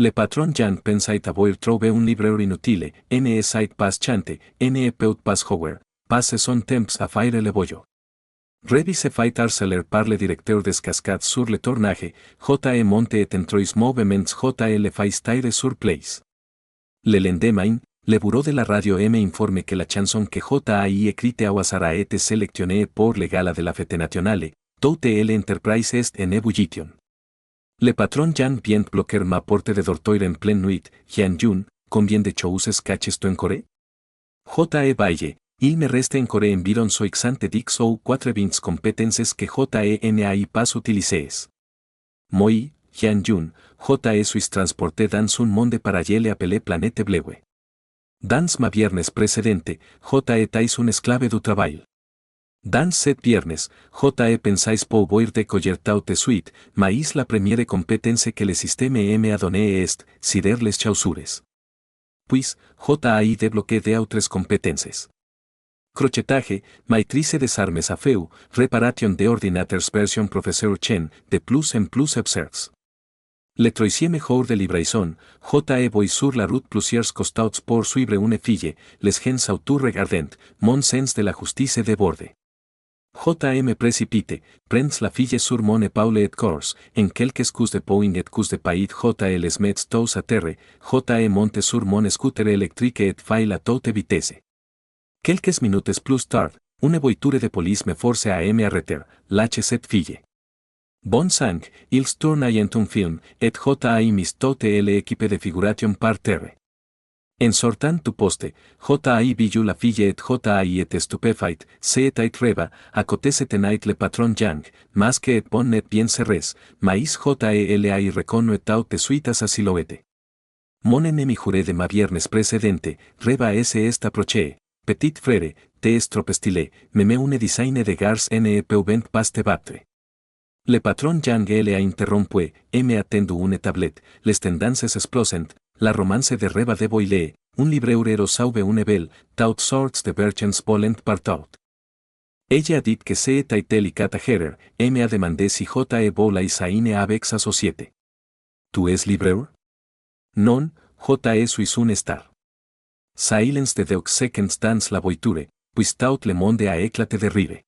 Le patron Jan pensait avoir trouvé un libreur inutile, ne sait pas chante, ne peut pas jouer, passe son temps à faire le bollo. Revi se fait harceler par le directeur des cascades sur le tournage, J.E. monte et entrois movements J.L. fait taire sur place. Le lendemain, le bureau de la radio M informe que la chanson que J.A.I. écrite a sera été sélectionnée pour le gala de la fête nationale, toute L Enterprise est en ebullition. Le patron Jan vient bloquer ma porte de dortoir en pleine nuit, Hyun Jun, combien de choses caches tu en Corée? J.E. Baye, il me reste encore environ soixante dix ou 80 compétences que J.E. n'ai pas utilisées. Moi, Hyun Jun, J.E. suis transporté dans un monde parallèle appelé Planète Bleue. Dans ma viernes précédente, J.E. tais un esclave du travail. Dans cet viernes, J.E. pensais pouvoir décoller toute suite, mais la première compétence que le système me a donné est, cider les chaussures. Puis, J.A.I. débloqué d'autres compétences. Crochetage, maîtrise des armes à feu, réparation d'ordinateurs version professeur Chen, de plus en plus absurds. Le troisième jour de livraison, J.E. voy sur la route plusieurs costats pour suivre une fille, les gens auto-regardant, mon sens de la justice de borde. J.E. me précipite, prends la fille sur mon épaule et course, en quelques coups de poing et coups de paille J.E. les mets tous à terre, J.E. monte sur mon scooter électrique et fait à toute vitesse. Quelques minutes plus tard, une voiture de police me force à m'arrêter, lâche cette fille. Bon sang, ils tournent en un film, et J.A.I. mis toute l'équipe de figuration par terre. En sortant du poste, J.A.I. viu la fille et J.A.I. est stupéfait, se et reba, à côté se tenait le patron Yang, mas que et bon net bien serres, mais J.E. l'ai reconnu tout de suite à sa silhouette. Mon ennemi juré de ma viernes précédente, reba est approché. Petit frère, te estropestilé, me une design de gars ne peuvent pas te battre. Le patron Yang le a interrompu, me attendu une tablette, les tendances explosent, la romance de reba de boile, un libreur sauve une belle, toutes sorts de versions volent partout. Ella a dit que se était delicata herer, me a demandé si J.E. volais aine avec sa société. Tu es libreur? Non, J.E. suis un star. Silence de deux seconds dans la voiture, puis tout le monde a éclaté de rire.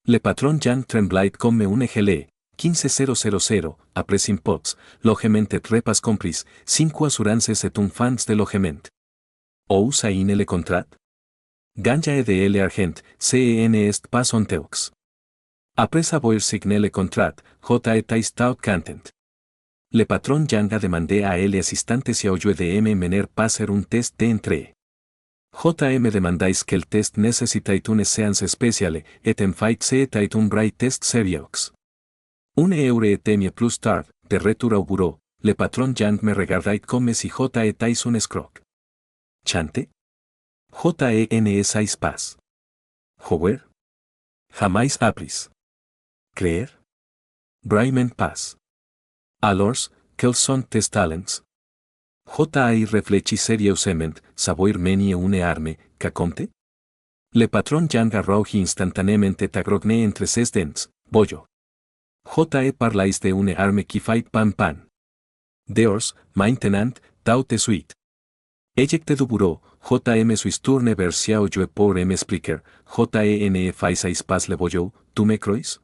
Le patron Yang tremblait comme une gelée, 15000, après impots, logement et repas compris, 5 assurances et un fans de logement. Ou saine le contrat? Ganja et de l'argent, CEN est pas on teux. Après avoir signé le contrat, J.E. tais tout content. Le patron Yang a demandé a elle assistante si oyó de mener passer un test d'entrée. J.E. me demandais quel test necessitait une séance spéciale, et en fait c'était un vrai test sérieux. Une heure et demie plus tard, de retour au bureau, le patron Yang me regardait comme si J.E. tais un escroc. Chante? J.E. ne sais pas. Jouer? Jamais appris. Creer? Vraiment pas. Alors, quels sont tes talents? J.E. réfléchit sérieusement, savoir manier une arme, que compte? Le patron Yang arroja instantanément et grogne entre ses dents, bollo. J.E. parlais de une arme qui fait pan pan. Dehors, maintenant, tout de suite. Ejecte du bureau, J.E. me suis tourné vers Xiao Yue pour m'expliquer, J.E. ne faisais pas le bollo, tu me crois?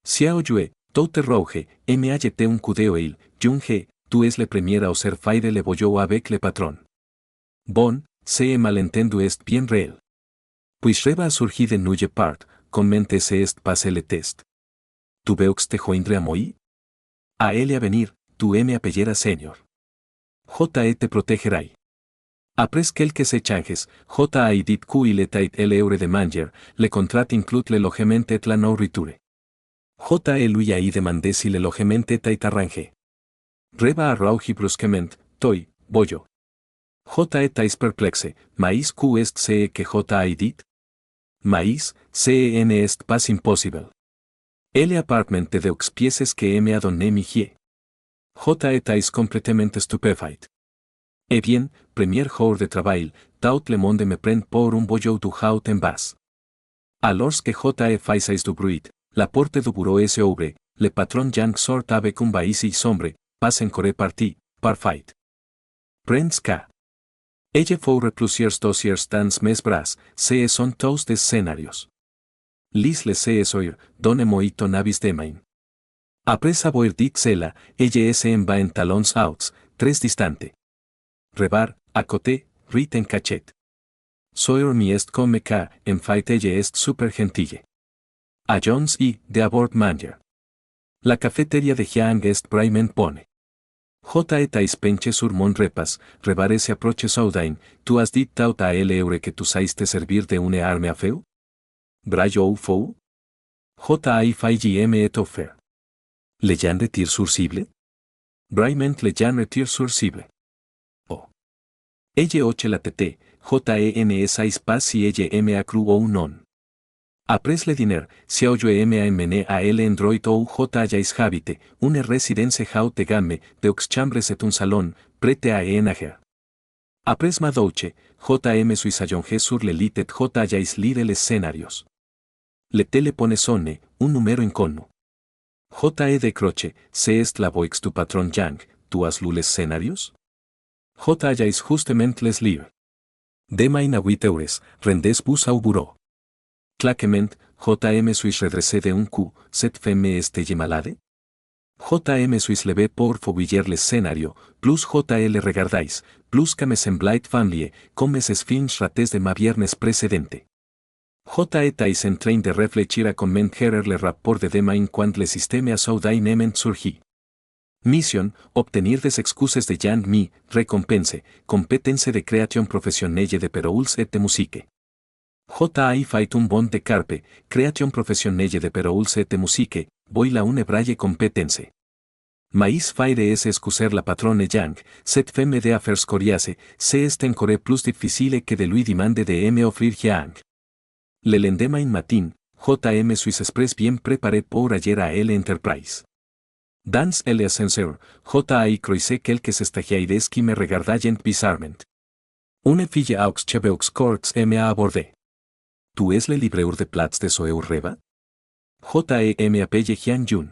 Xiao Yue, tout rouge, me a jeté un coup d'œil, Jung-he, tu es le premier à oser faire le bollo avec le patron. Bon, ce malentendu est bien réel. Puis reba a surgir de nulle part, comment se est passé le test. Tu veux te joindre a moi? A elle a venir, tu me appelleras senior. J.E. te protegerá. Après quelques échanges, J.E. dit qu'il était l'heure de manger, le contrat inclut le logement et la nourriture. J.E. lui a demandé si le logement était arrangé. Reba arroji brusquement, toi, bollo. J.E. tais perplexe, mais qu'est ce que J.E. dit? Mais, CEN est pas impossible. El apartment de deux pièces que me a donné mi gie. J.E. tais complètement stupéfait. Eh bien, premier jour de travail, tout le monde me prend pour un bollo du haut en bas. Alors que J.E. faisait du bruit, la porte du bureau se ouvre, le patron Yang sort avec un baïs y sombre, passe en corée parti, Parfight. Prince K. Ella faut plusieurs dossiers dans mes bras, ce sont tous des scénarios. Lis les c'est oír, donne moi ton avis demain. Après avoir dit cela, ella s'en va en talons hauts, très distante. Rebar, à côté, rit en cachette. Soir mi est comme que, en fait ella est super gentille. A Jones y, de abord manger. La cafeteria de Jiang est vraiment bonne. J. tais penche sur mon repas, rebar ese approche soudain, tu has dit tout à l'heure que tu sais te servir de une arme à feu? Brayo fou? J. FIGM et offer. Le Jan retir sur cible? Vraiment le Jan retir sur cible. Oh. Ella oche la tete, JENS pas si ella M.A. cru ou non. Après le diner, si oyo M.A. mene a L Android ou J. habite, une résidence haute de gamme, deux chambres et un salon, prête à enager. Après ma douche, J.M. suis allongé sur le lit et J. lire les scénarios. Le téléphone sonne, un numéro inconnu. J. de croche, c'est est la voix tu patron Yang, tu has lu les scénarios? J. is justement les lire. Demain à 8 heures, rendez-vous au bureau. Claquement, J.M. suis redressé de un coup, cette femme est malade? J.M. suis levé pour fouiller le scénario, plus J.L. regardais, plus que me semblait familier, comme mes films ratés de ma viernes précédente. J. tais en train de réfléchir à comment gérer le rapport de demain quand le système a soudainement surgi. Mission, obtenir des excuses de Yang Mi, récompense, compétence de création professionnelle de perouls et de musique. J.I. fait un bon de carpe, création professionnelle de perouls et de musique, voila une braille compétence. Mais faire es excuser la patronne Yang, cette femme de affaires coriace, c'est encore plus difficile que de lui demander de me offrir Yang. Le lendemain matin, J.M. suis express bien préparé pour ayer à L Enterprise. Dans l'ascenseur, J.I. croisé quelques stagiaires qui me regardaient bizarrement. Une fille aux cheveux courts m'a abordé. Tu es le libreur de plats de Soeur Reba? J.M. appelle Jian Yun.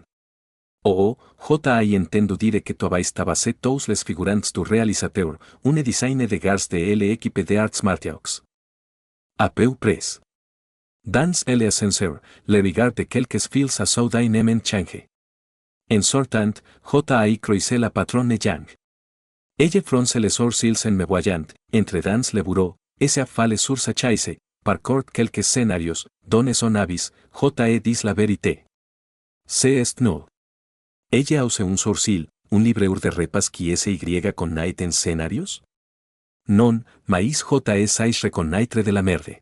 Oh, J.I. entendo dire que tu avais tabassé tous les figurants du réalisateur, une design de gars de l'équipe de arts martiaux. A peu près. Dans l'ascenseur, le regard de quelques fils a soudainement changé. En sortant, J.I. croisé la patronne Yang. Ella fronce les sourcils en me voyant, entre dans le bureau, et se affale sur sa chaise, parcourt quelques scénarios, donne son avis, J.E. dit la vérité. C'est est nul. Ella use un sourcil, un libreur de repas qui SY con night en scénarios? Non, mais J.E. sais reconnaître de la merde.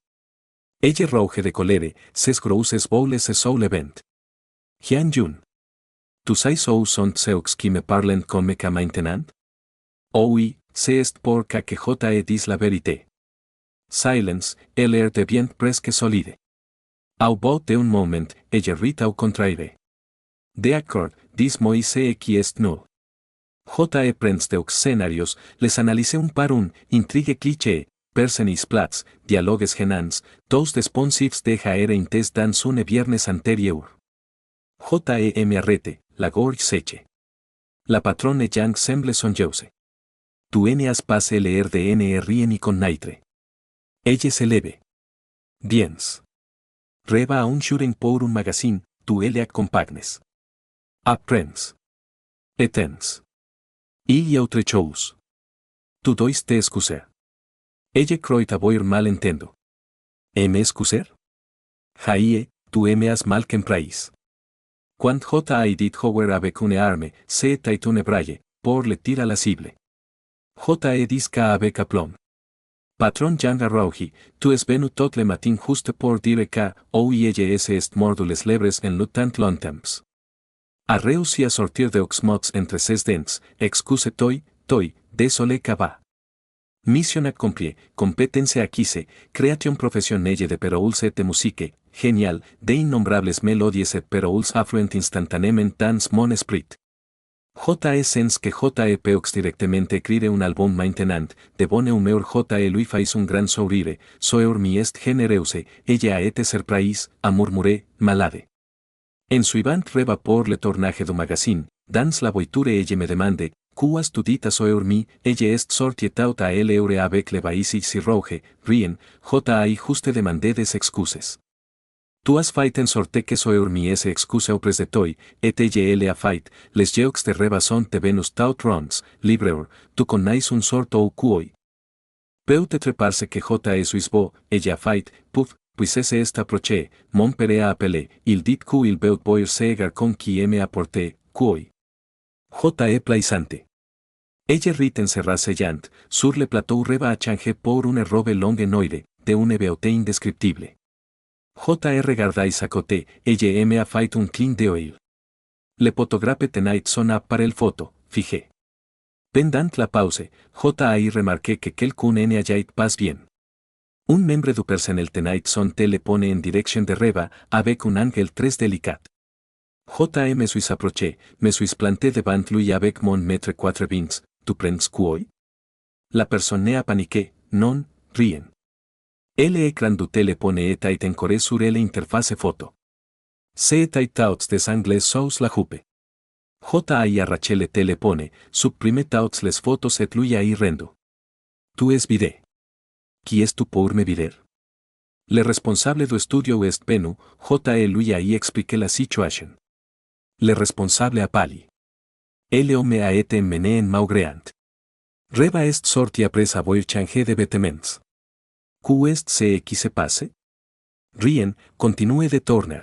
Ella rouge de colère, ses grosses boules se soulevant. Jian Yun. Tu sais où sont ceux qui me parlent comme que maintenant? Oh oui, c'est pour que J.E. dit la vérité. Silence, l'air devient presque solide. Au bout d'un moment, ella rit au contraire. D'accord, dis-moi ce qui est nul. J.E. prends deux scénarios, les analyse un par un, intrigue cliché, personnes plats, dialogues genants, tous desponsifs de jaer intes dans une viernes antérieur. J.E. me arrête, la gorge seche. La patronne Yang semble songeuse. Tu n'as pas leer de rien y con naitre. Ella se leve. Biens. Reba a un shooting pour un magazine, tu le accompagnes. Apprends. Etens. Y autre chose. Tu dois te excuser. Ella croit avoir mal entendo. Me excuser? Jaie, tu me has mal compris. Quand J.I. dit Howard avec une arme, c'est une braille, pour le tir à la cible. J.E. dit qu'avec aplomb. Patron Yang Arrauji, tu es venu tot le matin juste pour dire que, ella est mordu les lèvres en le tant longtemps. A réussi à sortir de oxmots entre ses dents, excuse toi, désolé que va. Mission accomplie, compétence acquise, création professionnelle de perouls et de musique, genial, de innombrables mélodies et perouls affluent instantanément dans mon esprit. J.E. sens que J.E. peut directement écrire un album maintenant, de bonne humeur J.E. lui fait un grand sourire, soeur mi est généreuse, ella a été surprise, a murmuré, malade. En suivant reba pour le tournage du magazine, dans la voiture ella me demande, Cuas tudita soeur mi, ella est sortietout a elle eure avec le baisi si roge, rien, ai juste demandé des excuses. Tu as fait en sorte que soeur mi ese excuse opres de toi, et elle a fait, les jeux de reba sont de venus tout rons, libreur, tu connais un sort ou cuoi. Peut être parce que suis beau, ella fait, puf, puis ese est approché, mon père a appelé, il dit que il veut boire segar con qui me apporté, cuoi. Plaisante. Ella rit encerrassellant, sur le plateau reba a changer pour une robe longue noire, de une beauté indescriptible. Regardais à côté, ella me a fait un clin d'œil. Le photographe tonight son par el photo, fijé. Pendant la pause, remarqué que quelqu'un ne allait pas bien. Un membre du personnel tonight son le pone en direction de reba, avec un angle très délicat. Me suis approché, me suis planté devant lui avec mon mètre 4 tu prends quoi? La personne a paniqué, non, rien. Le écran du téléphone est encore sur l'interface photo. C'est tous des anglais sous la jupe. Arraché le téléphone, supprime toutes les photos et lui y rendo. Tu es vidé. Qui es tu pour me vider? Le responsable du estudio est Benu, lui y expliqué la situation. Le responsable a pali. Me a été mené en maugreant. Reba est sorti après avoir changé de vêtements. Est ce qui se passe? Rien, continue de tourner.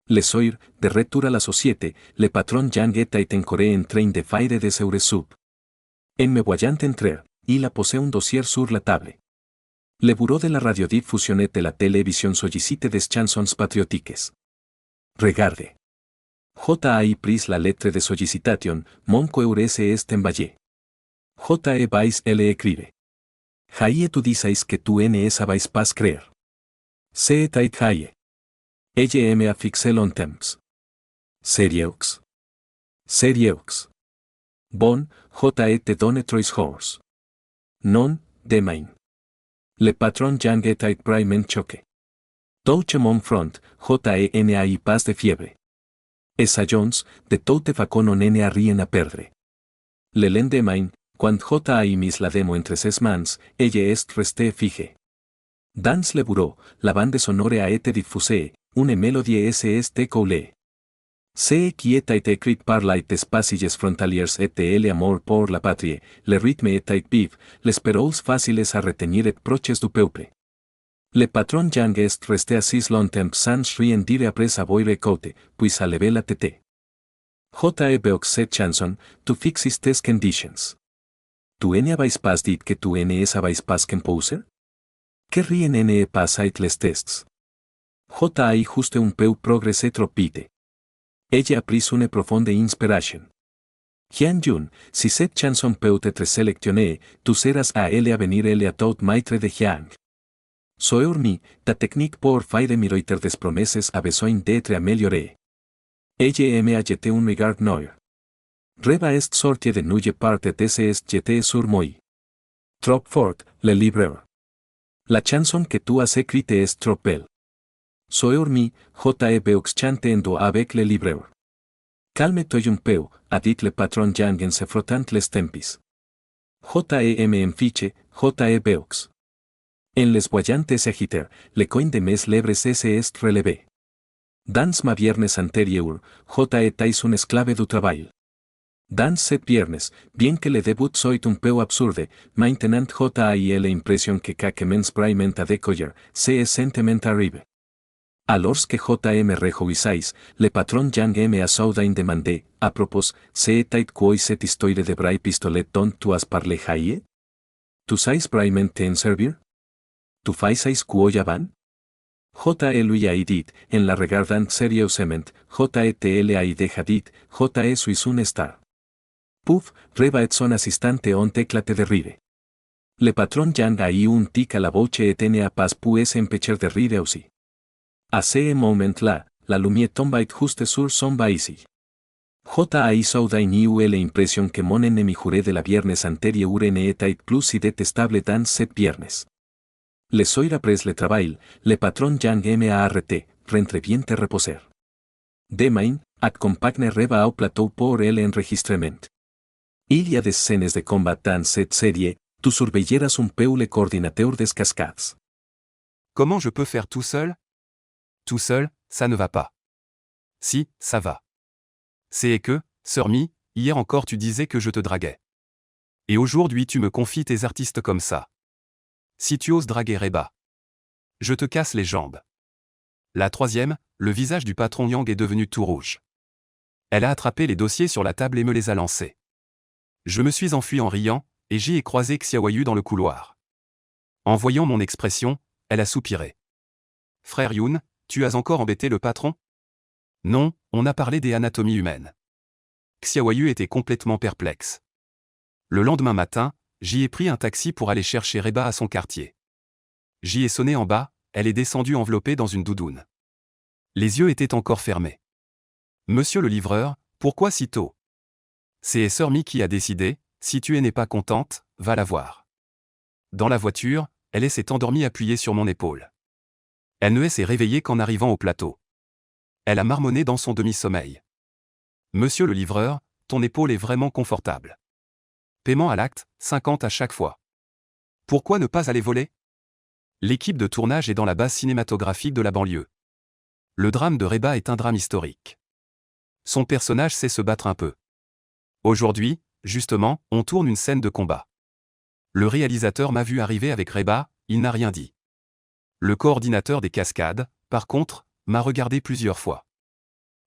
Le soir, de retour à la société, le patron Yang est encore en train de faire des heures sub. En me voyant entrer, il a posé un dossier sur la table. Le bureau de la radiodiffusion et de la télévision sollicite des chansons patriotiques. Regarde. Pris la lettre de solicitation, mon coeur est envaye. Vais le écribe. Tu dices que tu vais pas creer. C'est Jaye. Ella me a fixé longtemps. Sérieux. Sérieux. Bon, te donne 3 jours. Non, demain. Le patron Yang est prime choque. Touche mon front, n'a pas de fiebre. Esa Jones, de toute façon n'a rien à perdre. Le lendemain, quand mis la demo entre ses mans, ella est restée fige. Dans le bureau, la bande sonore a été diffusée, une mélodie est coulée. C'est qui est écrite par les passages frontaliers et l'amour pour la patrie, le rythme est vif, les paroles faciles à retenir et proches du peuple. Le patron Yang est resté assis longtemps sans rien dire après avoir écouté, puis a levé la tête. Beaux cette chanson, tu fixes tes conditions. Tu n'avais pas dit que tu n'avais pas composer? Que rien ne passait les tests. Juste un peu progressé trop vite. Ella a pris une profonde inspiration. Hyun Jun, si cette chanson peut être sélectionnée, tu seras à elle à venir elle à tout maître de Hyang. Soeur mi, ta technique pour faire miroiter des promesses a besoin d'être améliorée. Ella me a jeté un regard noir. Reba est sortie de nulle part et est jeté sur moi. Trop fort, le libreur. La chanson que tu as écrite est trop belle. Soeur mi, Beaux chantendo avec le libreur. Calme-toi un peu, a dit le patron Yang en se frottant les tempes. En fiche, Beaux. En les voyantes agiter, le coin de mes lèvres est relevé. Dans ma viernes antérieur, tais un esclave du travail. Dans cette viernes, bien que le debut soit un peu absurde, maintenant l'impression que quelque mens braiement a décoller, c'est sentiment arrive. Alors que me rejoiçais, le patron Yang me a soudain demandé, à propos, c'est quoi cette histoire de brai pistolet dont tu as parlé Jaye? Tu sais braiement t'en servir? Tu fais quoi avant? Lui a dit, en la regardant sérieusement, le a dit, suis un star. Puf, reba et son assistante ont éclaté de rire. Le patron Yang a eu un tic à la bouche et n'a pas pu s'empêcher de rire aussi. À ce moment-là, la lumière tombait juste sur son baisi. Soudain eu l'impression que mon ennemi juré de la viernes antérieure n'était plus si détestable dans cette viernes. Le soir après le travail, le patron Yang me a arrêté, rentre bien te reposer. Demain, accompagne reba au plateau pour l'enregistrement. Il y a des scènes de combat dans cette série, tu surveilleras un peu le coordinateur des cascades. Comment je peux faire tout seul? Tout seul, ça ne va pas. Si, ça va. C'est que, Sœur Mi, hier encore tu disais que je te draguais. Et aujourd'hui tu me confies tes artistes comme ça. Si tu oses draguer Reba, je te casse les jambes. La troisième, le visage du patron Yang est devenu tout rouge. Elle a attrapé les dossiers sur la table et me les a lancés. Je me suis enfui en riant, et j'y ai croisé Xiaoyu dans le couloir. En voyant mon expression, elle a soupiré. Frère Yun, tu as encore embêté le patron? Non, on a parlé des anatomies humaines. Xiaoyu était complètement perplexe. Le lendemain matin, j'y ai pris un taxi pour aller chercher Reba à son quartier. J'y ai sonné en bas, elle est descendue enveloppée dans une doudoune. Les yeux étaient encore fermés. Monsieur le livreur, pourquoi si tôt? C'est Sœur Mi qui a décidé, si tu n'es pas contente, va la voir. Dans la voiture, elle s'est endormie appuyée sur mon épaule. Elle ne s'est réveillée qu'en arrivant au plateau. Elle a marmonné dans son demi-sommeil. Monsieur le livreur, ton épaule est vraiment confortable. Paiement à l'acte, 50 à chaque fois. Pourquoi ne pas aller voler? L'équipe de tournage est dans la base cinématographique de la banlieue. Le drame de Reba est un drame historique. Son personnage sait se battre un peu. Aujourd'hui, justement, on tourne une scène de combat. Le réalisateur m'a vu arriver avec Reba, il n'a rien dit. Le coordinateur des cascades, par contre, m'a regardé plusieurs fois.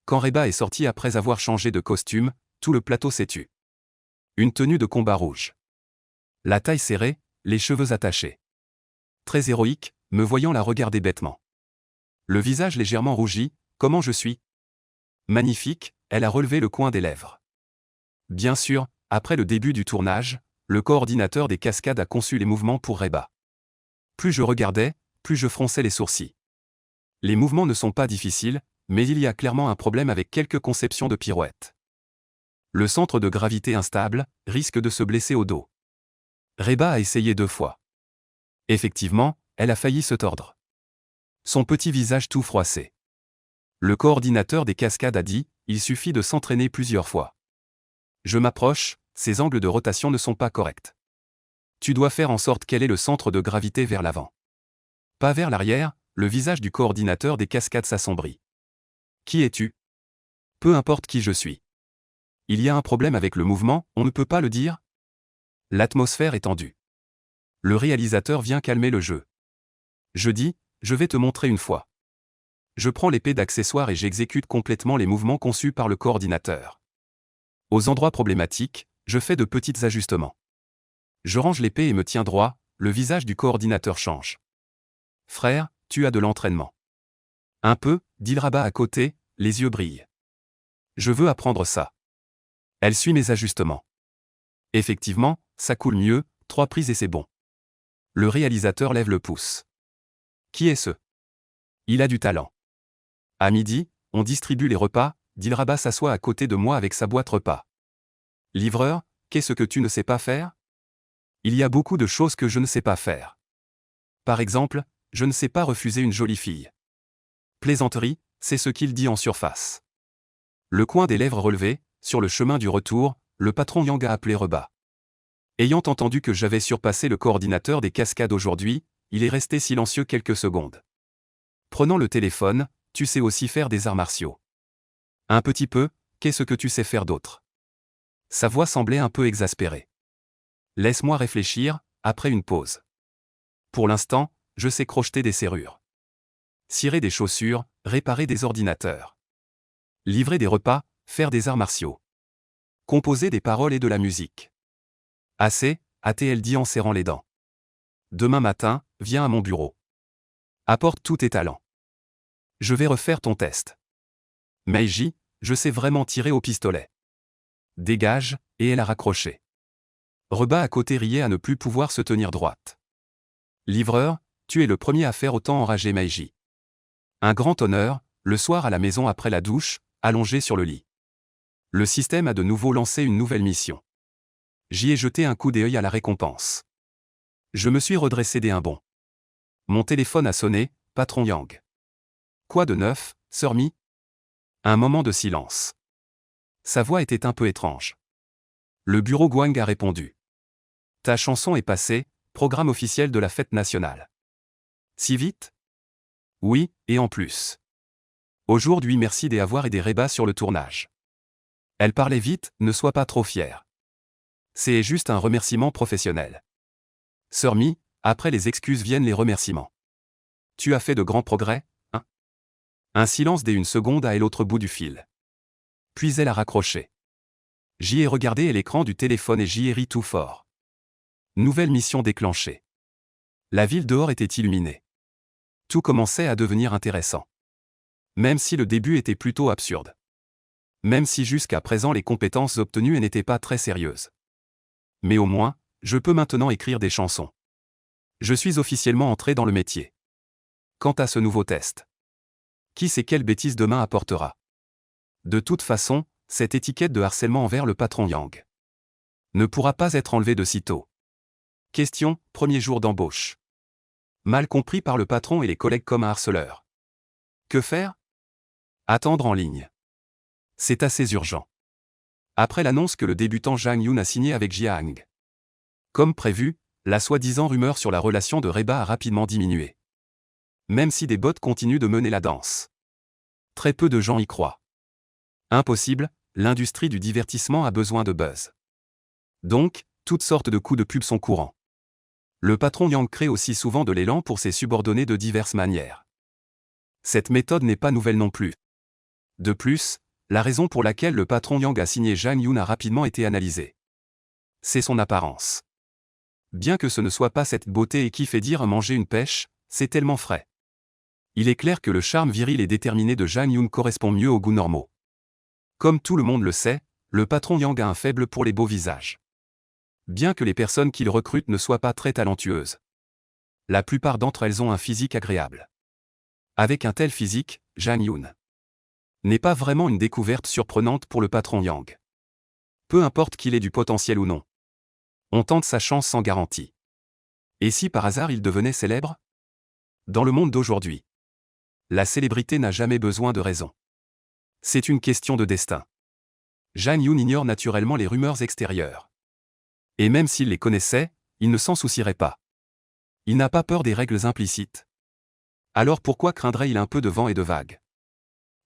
Quand Reba est sorti après avoir changé de costume, tout le plateau s'est tu. Une tenue de combat rouge. La taille serrée, les cheveux attachés. Très héroïque, me voyant la regarder bêtement. Le visage légèrement rougi, comment je suis? Magnifique, elle a relevé le coin des lèvres. Bien sûr, après le début du tournage, le coordinateur des cascades a conçu les mouvements pour Reba. Plus je regardais, plus je fronçais les sourcils. Les mouvements ne sont pas difficiles, mais il y a clairement un problème avec quelques conceptions de pirouettes. Le centre de gravité instable risque de se blesser au dos. Reba a essayé 2 fois. Effectivement, elle a failli se tordre. Son petit visage tout froissé. Le coordinateur des cascades a dit, il suffit de s'entraîner plusieurs fois. Je m'approche, ses angles de rotation ne sont pas corrects. Tu dois faire en sorte qu'elle ait le centre de gravité vers l'avant. Pas vers l'arrière, le visage du coordinateur des cascades s'assombrit. Qui es-tu? Peu importe qui je suis. Il y a un problème avec le mouvement, on ne peut pas le dire? L'atmosphère est tendue. Le réalisateur vient calmer le jeu. Je dis, je vais te montrer une fois. Je prends l'épée d'accessoire et j'exécute complètement les mouvements conçus par le coordinateur. Aux endroits problématiques, je fais de petits ajustements. Je range l'épée et me tiens droit, le visage du coordinateur change. Frère, tu as de l'entraînement. Un peu, dit le rabat à côté, les yeux brillent. Je veux apprendre ça. Elle suit mes ajustements. Effectivement, ça coule mieux, 3 prises et c'est bon. Le réalisateur lève le pouce. Qui est ce? Il a du talent. À midi, on distribue les repas, dit le rabat s'assoit à côté de moi avec sa boîte repas. Livreur, qu'est-ce que tu ne sais pas faire? Il y a beaucoup de choses que je ne sais pas faire. Par exemple, je ne sais pas refuser une jolie fille. Plaisanterie, c'est ce qu'il dit en surface. Le coin des lèvres relevé, sur le chemin du retour, le patron Yang a appelé Reba. Ayant entendu que j'avais surpassé le coordinateur des cascades aujourd'hui, il est resté silencieux quelques secondes. Prenant le téléphone, tu sais aussi faire des arts martiaux. Un petit peu, qu'est-ce que tu sais faire d'autre? Sa voix semblait un peu exaspérée. Laisse-moi réfléchir, après une pause. Pour l'instant, je sais crocheter des serrures. Cirer des chaussures, réparer des ordinateurs. Livrer des repas, faire des arts martiaux. Composer des paroles et de la musique. Assez, a-t-elle dit en serrant les dents. Demain matin, viens à mon bureau. Apporte tous tes talents. Je vais refaire ton test. Meiji, je sais vraiment tirer au pistolet. Dégage, et elle a raccroché. Reba à côté riait à ne plus pouvoir se tenir droite. Livreur, tu es le premier à faire autant enrager Meiji. Un grand honneur, le soir à la maison après la douche, allongé sur le lit. Le système a de nouveau lancé une nouvelle mission. J'y ai jeté un coup d'œil à la récompense. Je me suis redressé d'un bond. Mon téléphone a sonné, patron Yang. Quoi de neuf, Sœur Mi? Un moment de silence. Sa voix était un peu étrange. Le bureau Guang a répondu. Ta chanson est passée, programme officiel de la fête nationale. Si vite? Oui, et en plus. Aujourd'hui merci d'avoir aidé Reba sur le tournage. Elle parlait vite, ne sois pas trop fière. C'est juste un remerciement professionnel. Sœur Mi, après les excuses viennent les remerciements. Tu as fait de grands progrès, hein? Un silence d'1 seconde à l'autre bout du fil. Puis elle a raccroché. J'y ai regardé l'écran du téléphone et j'y ai ri tout fort. Nouvelle mission déclenchée. La ville dehors était illuminée. Tout commençait à devenir intéressant. Même si le début était plutôt absurde. Même si jusqu'à présent les compétences obtenues n'étaient pas très sérieuses. Mais au moins, je peux maintenant écrire des chansons. Je suis officiellement entré dans le métier. Quant à ce nouveau test. Qui sait quelle bêtise demain apportera? De toute façon, cette étiquette de harcèlement envers le patron Yang ne pourra pas être enlevée de sitôt. Question, premier jour d'embauche. Mal compris par le patron et les collègues comme un harceleur. Que faire? Attendre en ligne. C'est assez urgent. Après l'annonce que le débutant Zhang Yun a signé avec Jiang. Comme prévu, la soi-disant rumeur sur la relation de Reba a rapidement diminué. Même si des bots continuent de mener la danse. Très peu de gens y croient. Impossible, l'industrie du divertissement a besoin de buzz. Donc, toutes sortes de coups de pub sont courants. Le patron Yang crée aussi souvent de l'élan pour ses subordonnés de diverses manières. Cette méthode n'est pas nouvelle non plus. De plus, la raison pour laquelle le patron Yang a signé Zhang Yun a rapidement été analysée. C'est son apparence. Bien que ce ne soit pas cette beauté et qui fait dire manger une pêche, c'est tellement frais. Il est clair que le charme viril et déterminé de Zhang Yun correspond mieux aux goûts normaux. Comme tout le monde le sait, le patron Yang a un faible pour les beaux visages. Bien que les personnes qu'il recrute ne soient pas très talentueuses. La plupart d'entre elles ont un physique agréable. Avec un tel physique, Zhang Yun n'est pas vraiment une découverte surprenante pour le patron Yang. Peu importe qu'il ait du potentiel ou non. On tente sa chance sans garantie. Et si par hasard il devenait célèbre? Dans le monde d'aujourd'hui, la célébrité n'a jamais besoin de raison. C'est une question de destin. Zhang Yun ignore naturellement les rumeurs extérieures. Et même s'il les connaissait, il ne s'en soucierait pas. Il n'a pas peur des règles implicites. Alors pourquoi craindrait-il un peu de vent et de vagues?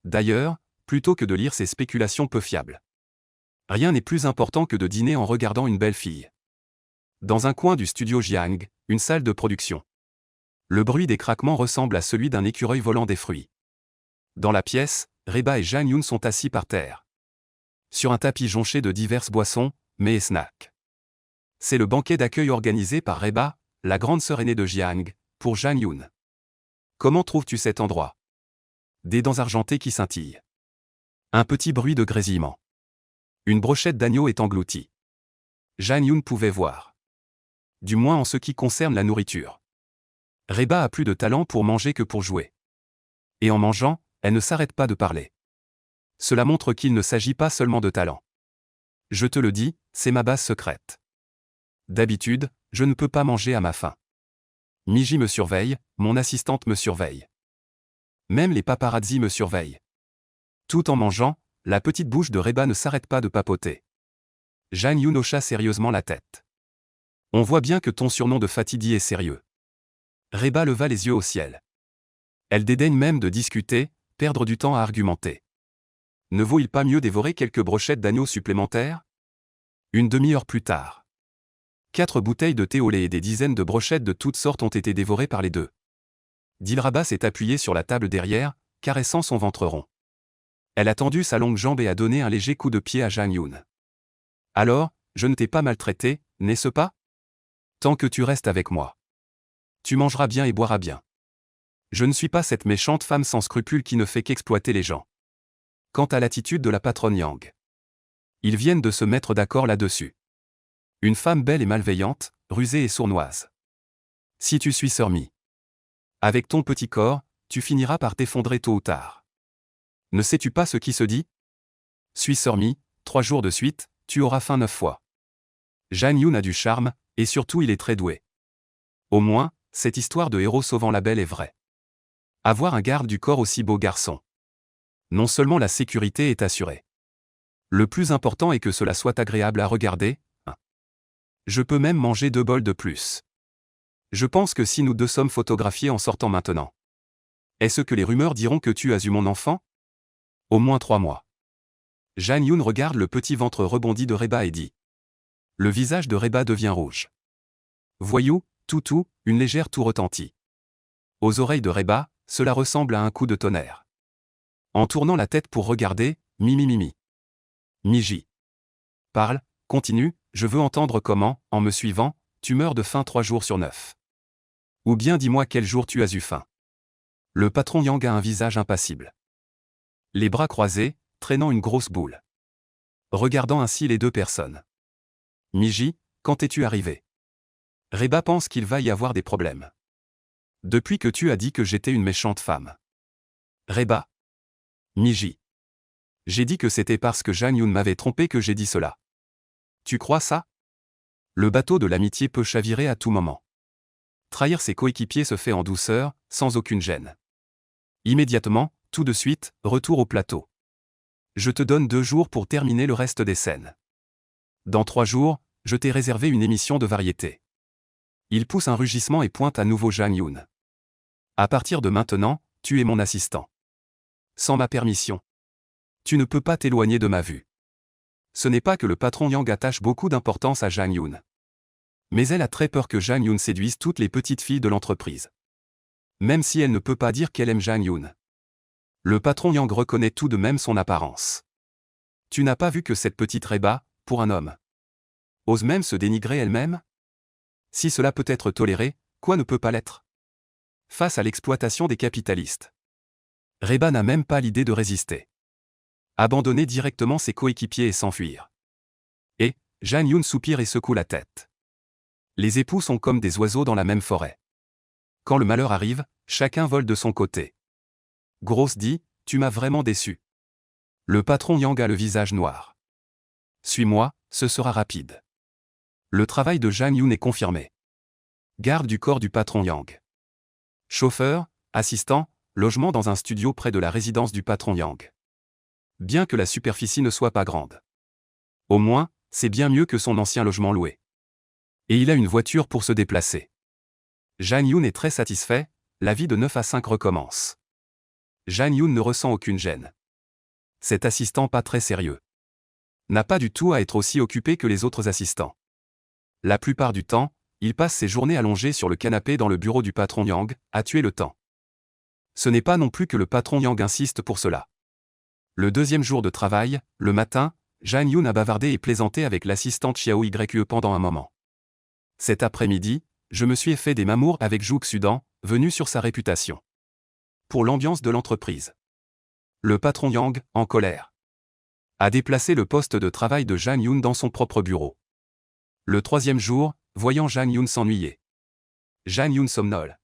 D'ailleurs, plutôt que de lire ces spéculations peu fiables. Rien n'est plus important que de dîner en regardant une belle fille. Dans un coin du studio Jiang, une salle de production. Le bruit des craquements ressemble à celui d'un écureuil volant des fruits. Dans la pièce, Reba et Zhang Yun sont assis par terre. Sur un tapis jonché de diverses boissons, mets et snacks. C'est le banquet d'accueil organisé par Reba, la grande sœur aînée de Jiang, pour Zhang Yun. Comment trouves-tu cet endroit? Des dents argentées qui scintillent. Un petit bruit de grésillement. Une brochette d'agneau est engloutie. Zhang Yun pouvait voir. Du moins en ce qui concerne la nourriture. Reba a plus de talent pour manger que pour jouer. Et en mangeant, elle ne s'arrête pas de parler. Cela montre qu'il ne s'agit pas seulement de talent. Je te le dis, c'est ma base secrète. D'habitude, je ne peux pas manger à ma faim. Miji me surveille, mon assistante me surveille. Même les paparazzi me surveillent. Tout en mangeant, la petite bouche de Reba ne s'arrête pas de papoter. Zhang Yun hocha sérieusement la tête. On voit bien que ton surnom de Fatidi est sérieux. Reba leva les yeux au ciel. Elle dédaigne même de discuter, perdre du temps à argumenter. Ne vaut-il pas mieux dévorer quelques brochettes d'agneau supplémentaires? Une demi-heure plus tard. 4 bouteilles de thé au lait et des dizaines de brochettes de toutes sortes ont été dévorées par les deux. Dilraba s'est appuyée sur la table derrière, caressant son ventre rond. Elle a tendu sa longue jambe et a donné un léger coup de pied à Zhang Yun. Alors, je ne t'ai pas maltraité, n'est-ce pas? Tant que tu restes avec moi. Tu mangeras bien et boiras bien. Je ne suis pas cette méchante femme sans scrupules qui ne fait qu'exploiter les gens. Quant à l'attitude de la patronne Yang. Ils viennent de se mettre d'accord là-dessus. Une femme belle et malveillante, rusée et sournoise. Si tu suis Sœur Mi. Avec ton petit corps, tu finiras par t'effondrer tôt ou tard. Ne sais-tu pas ce qui se dit? Suis Sœur Mi, 3 jours de suite, tu auras faim 9 fois. Zhang Yun a du charme, et surtout il est très doué. Au moins, cette histoire de héros sauvant la belle est vraie. Avoir un garde du corps aussi beau garçon. Non seulement la sécurité est assurée. Le plus important est que cela soit agréable à regarder. Je peux même manger 2 bols de plus. Je pense que si nous deux sommes photographiés en sortant maintenant. Est-ce que les rumeurs diront que tu as eu mon enfant? Au moins 3 mois. Jang-Yoon regarde le petit ventre rebondi de Reba et dit. Le visage de Reba devient rouge. Voyou, toutou, une légère toux retentit. Aux oreilles de Reba, cela ressemble à un coup de tonnerre. En tournant la tête pour regarder, Mimi. Miji. Parle, continue, je veux entendre comment, en me suivant, tu meurs de faim 3 jours sur 9. Ou bien dis-moi quel jour tu as eu faim. Le patron Yang a un visage impassible. Les bras croisés, traînant une grosse boule. Regardant ainsi les deux personnes. Miji, quand es-tu arrivé? Reba pense qu'il va y avoir des problèmes. Depuis que tu as dit que j'étais une méchante femme. Reba. Miji. J'ai dit que c'était parce que Jang-Yoon m'avait trompé que j'ai dit cela. Tu crois ça? Le bateau de l'amitié peut chavirer à tout moment. Trahir ses coéquipiers se fait en douceur, sans aucune gêne. Immédiatement, tout de suite, retour au plateau. Je te donne 2 jours pour terminer le reste des scènes. Dans 3 jours, je t'ai réservé une émission de variété. Il pousse un rugissement et pointe à nouveau Jang-Yoon. À partir de maintenant, tu es mon assistant. Sans ma permission. Tu ne peux pas t'éloigner de ma vue. Ce n'est pas que le patron Yang attache beaucoup d'importance à Jang-Yoon. Mais elle a très peur que Jang-Yoon séduise toutes les petites filles de l'entreprise. Même si elle ne peut pas dire qu'elle aime Jang-Yoon. Le patron Yang reconnaît tout de même son apparence. Tu n'as pas vu que cette petite Reba, pour un homme, ose même se dénigrer elle-même? Si cela peut être toléré, quoi ne peut pas l'être? Face à l'exploitation des capitalistes. Reba n'a même pas l'idée de résister. Abandonner directement ses coéquipiers et s'enfuir. Et, Jang-Yoon soupire et secoue la tête. Les époux sont comme des oiseaux dans la même forêt. Quand le malheur arrive, chacun vole de son côté. Grosse dit, tu m'as vraiment déçu. Le patron Yang a le visage noir. Suis-moi, ce sera rapide. Le travail de Jang-Yoon est confirmé. Garde du corps du patron Yang. Chauffeur, assistant, logement dans un studio près de la résidence du patron Yang. Bien que la superficie ne soit pas grande. Au moins, c'est bien mieux que son ancien logement loué. Et il a une voiture pour se déplacer. Jang-Yoon est très satisfait, la vie de 9 à 5 recommence. Jang-Yoon ne ressent aucune gêne. Cet assistant pas très sérieux. N'a pas du tout à être aussi occupé que les autres assistants. La plupart du temps, il passe ses journées allongées sur le canapé dans le bureau du patron Yang, à tuer le temps. Ce n'est pas non plus que le patron Yang insiste pour cela. Le 2e jour de travail, le matin, Jang-Yoon a bavardé et plaisanté avec l'assistante Xiao Yue pendant un moment. Cet après-midi, je me suis fait des mamours avec Juk Sudan, venu sur sa réputation. Pour l'ambiance de l'entreprise. Le patron Yang, en colère, a déplacé le poste de travail de Jang-Yoon dans son propre bureau. Le 3e jour, voyant Jang-Yoon s'ennuyer. Jang-Yoon somnole.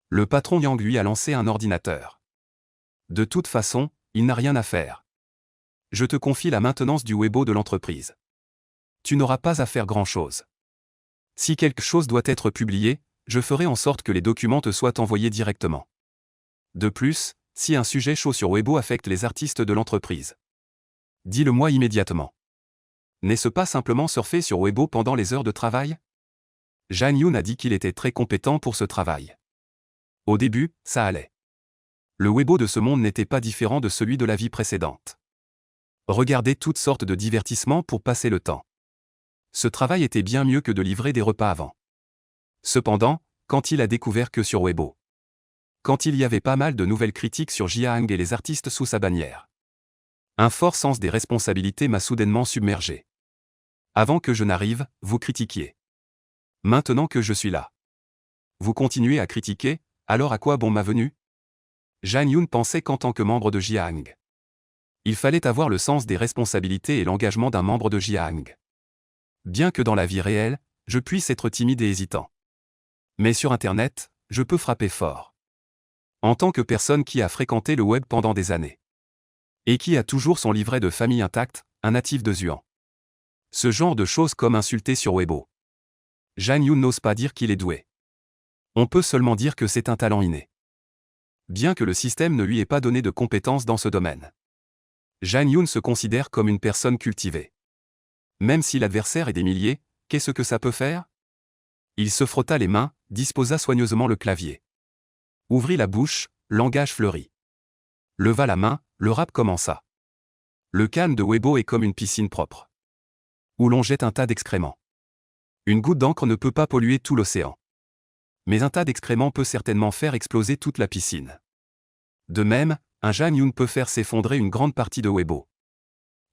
Le patron Yang lui a lancé un ordinateur. De toute façon, il n'a rien à faire. Je te confie la maintenance du Weibo de l'entreprise. Tu n'auras pas à faire grand-chose. Si quelque chose doit être publié, je ferai en sorte que les documents te soient envoyés directement. De plus, si un sujet chaud sur Weibo affecte les artistes de l'entreprise, dis-le-moi immédiatement. N'est-ce pas simplement surfer sur Weibo pendant les heures de travail? Jang-Yoon a dit qu'il était très compétent pour ce travail. Au début, ça allait. Le Weibo de ce monde n'était pas différent de celui de la vie précédente. Regarder toutes sortes de divertissements pour passer le temps. Ce travail était bien mieux que de livrer des repas avant. Cependant, quand il a découvert que sur Weibo, quand il y avait pas mal de nouvelles critiques sur Jiahang et les artistes sous sa bannière, un fort sens des responsabilités m'a soudainement submergé. Avant que je n'arrive, vous critiquiez. Maintenant que je suis là, vous continuez à critiquer, alors à quoi bon ma venue? Jang-Yoon pensait qu'en tant que membre de Jiahang, il fallait avoir le sens des responsabilités et l'engagement d'un membre de Jiahang. Bien que dans la vie réelle, je puisse être timide et hésitant. Mais sur Internet, je peux frapper fort. En tant que personne qui a fréquenté le web pendant des années. Et qui a toujours son livret de famille intact, un natif de Zuan. Ce genre de choses comme insulter sur Weibo. Jang-Yoon n'ose pas dire qu'il est doué. On peut seulement dire que c'est un talent inné. Bien que le système ne lui ait pas donné de compétences dans ce domaine. Jang Yoon se considère comme une personne cultivée. Même si l'adversaire est des milliers, qu'est-ce que ça peut faire? Il se frotta les mains, disposa soigneusement le clavier. Ouvrit la bouche, langage fleuri. Leva la main, le rap commença. Le calme de Weibo est comme une piscine propre, où l'on jette un tas d'excréments. Une goutte d'encre ne peut pas polluer tout l'océan. Mais un tas d'excréments peut certainement faire exploser toute la piscine. De même, un Jang Yoon peut faire s'effondrer une grande partie de Weibo.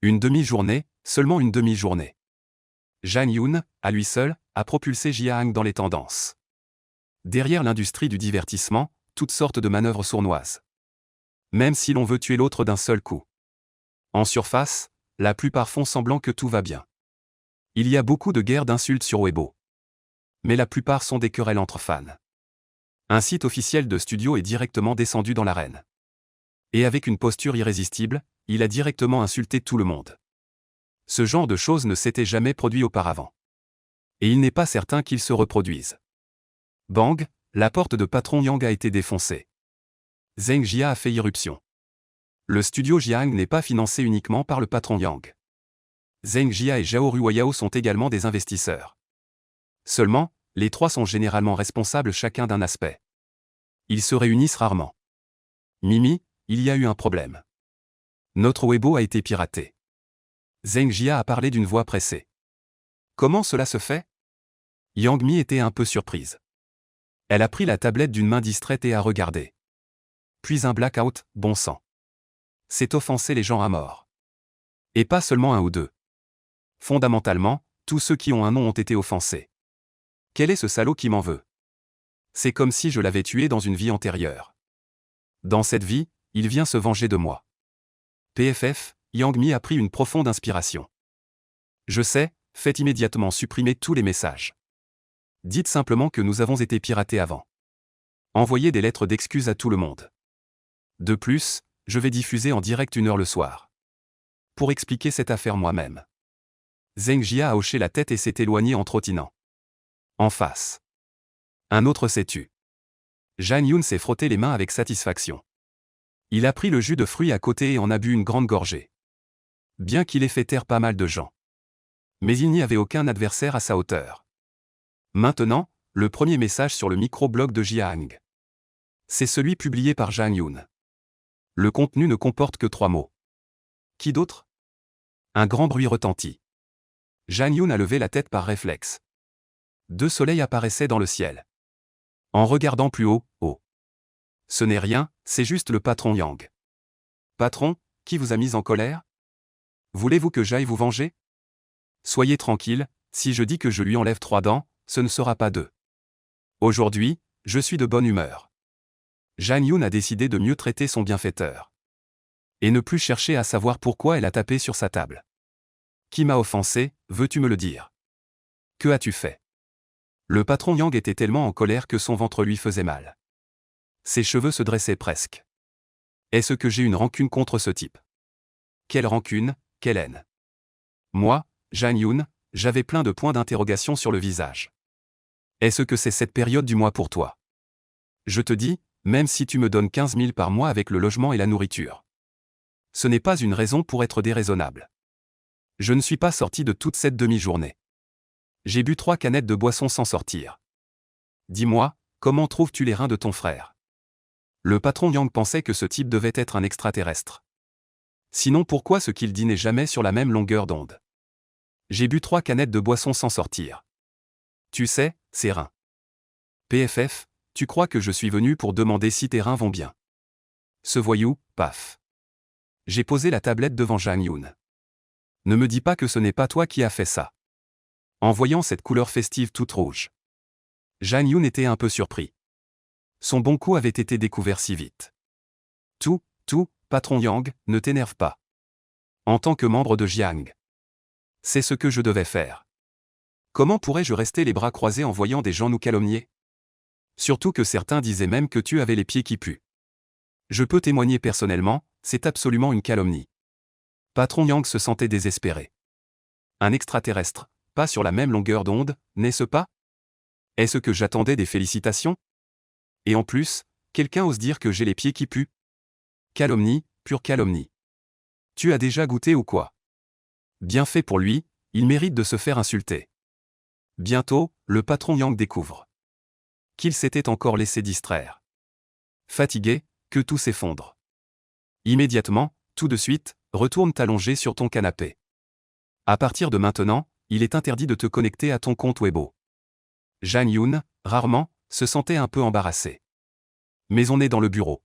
Une demi-journée, seulement une demi-journée. Jang Yoon, à lui seul, a propulsé Jiahang dans les tendances. Derrière l'industrie du divertissement, toutes sortes de manœuvres sournoises. Même si l'on veut tuer l'autre d'un seul coup. En surface, la plupart font semblant que tout va bien. Il y a beaucoup de guerres d'insultes sur Weibo. Mais la plupart sont des querelles entre fans. Un site officiel de studio est directement descendu dans l'arène. Et avec une posture irrésistible, il a directement insulté tout le monde. Ce genre de choses ne s'était jamais produit auparavant. Et il n'est pas certain qu'il se reproduise. Bang, la porte de Patron Yang a été défoncée. Zheng Jia a fait irruption. Le studio Jiang n'est pas financé uniquement par le patron Yang. Zheng Jia et Zhao Ruoyao sont également des investisseurs. Seulement, les trois sont généralement responsables chacun d'un aspect. Ils se réunissent rarement. Mimi, il y a eu un problème. Notre Weibo a été piraté. Zheng Jia a parlé d'une voix pressée. Comment cela se fait? Yang Mi était un peu surprise. Elle a pris la tablette d'une main distraite et a regardé. Puis un blackout, bon sang. C'est offenser les gens à mort. Et pas seulement un ou deux. Fondamentalement, tous ceux qui ont un nom ont été offensés. Quel est ce salaud qui m'en veut? C'est comme si je l'avais tué dans une vie antérieure. Dans cette vie, il vient se venger de moi. PFF, Yang Mi a pris une profonde inspiration. Je sais, faites immédiatement supprimer tous les messages. Dites simplement que nous avons été piratés avant. Envoyez des lettres d'excuses à tout le monde. De plus, je vais diffuser en direct 1 heure le soir. Pour expliquer cette affaire moi-même. Zheng Jia a hoché la tête et s'est éloigné en trottinant. En face. Un autre s'est tu. Jang Yoon s'est frotté les mains avec satisfaction. Il a pris le jus de fruits à côté et en a bu une grande gorgée. Bien qu'il ait fait taire pas mal de gens. Mais il n'y avait aucun adversaire à sa hauteur. Maintenant, le premier message sur le micro-blog de Jiahang. C'est celui publié par Jang Yoon. Le contenu ne comporte que 3 mots. Qui d'autre? Un grand bruit retentit. Jang Yoon a levé la tête par réflexe. 2 soleils apparaissaient dans le ciel. En regardant plus haut, oh. Ce n'est rien, c'est juste le patron Yang. Patron, qui vous a mis en colère? Voulez-vous que j'aille vous venger? Soyez tranquille, si je dis que je lui enlève 3 dents, ce ne sera pas 2. Aujourd'hui, je suis de bonne humeur. Jang Yoon a décidé de mieux traiter son bienfaiteur. Et ne plus chercher à savoir pourquoi elle a tapé sur sa table. Qui m'a offensé, veux-tu me le dire? Que as-tu fait? Le patron Yang était tellement en colère que son ventre lui faisait mal. Ses cheveux se dressaient presque. Est-ce que j'ai une rancune contre ce type? Quelle rancune, quelle haine? Moi, Jang Yoon, j'avais plein de points d'interrogation sur le visage. Est-ce que c'est cette période du mois pour toi? Je te dis, même si tu me donnes 15 000 par mois avec le logement et la nourriture. Ce n'est pas une raison pour être déraisonnable. Je ne suis pas sorti de toute cette demi-journée. J'ai bu 3 canettes de boisson sans sortir. Dis-moi, comment trouves-tu les reins de ton frère? Le patron Yang pensait que ce type devait être un extraterrestre. Sinon pourquoi ce qu'il dit n'est jamais sur la même longueur d'onde? J'ai bu 3 canettes de boisson sans sortir. Tu sais, ces reins. PFF, tu crois que je suis venu pour demander si tes reins vont bien? Ce voyou, paf. J'ai posé la tablette devant Jang Yoon. Ne me dis pas que ce n'est pas toi qui as fait ça. En voyant cette couleur festive toute rouge. Jang Yoon était un peu surpris. Son bon coup avait été découvert si vite. Tout, patron Yang, ne t'énerve pas. En tant que membre de Jiang. C'est ce que je devais faire. Comment pourrais-je rester les bras croisés en voyant des gens nous calomnier? Surtout que certains disaient même que tu avais les pieds qui puent. Je peux témoigner personnellement, c'est absolument une calomnie. Patron Yang se sentait désespéré. Un extraterrestre, pas sur la même longueur d'onde, n'est-ce pas? Est-ce que j'attendais des félicitations? Et en plus, quelqu'un ose dire que j'ai les pieds qui puent? Calomnie, pure calomnie. Tu as déjà goûté ou quoi? Bien fait pour lui, il mérite de se faire insulter. Bientôt, le patron Yang découvre qu'il s'était encore laissé distraire. Fatigué, que tout s'effondre. Immédiatement, tout de suite, retourne t'allonger sur ton canapé. À partir de maintenant, il est interdit de te connecter à ton compte Weibo. Jang Yoon, rarement, se sentait un peu embarrassée. Mais on est dans le bureau.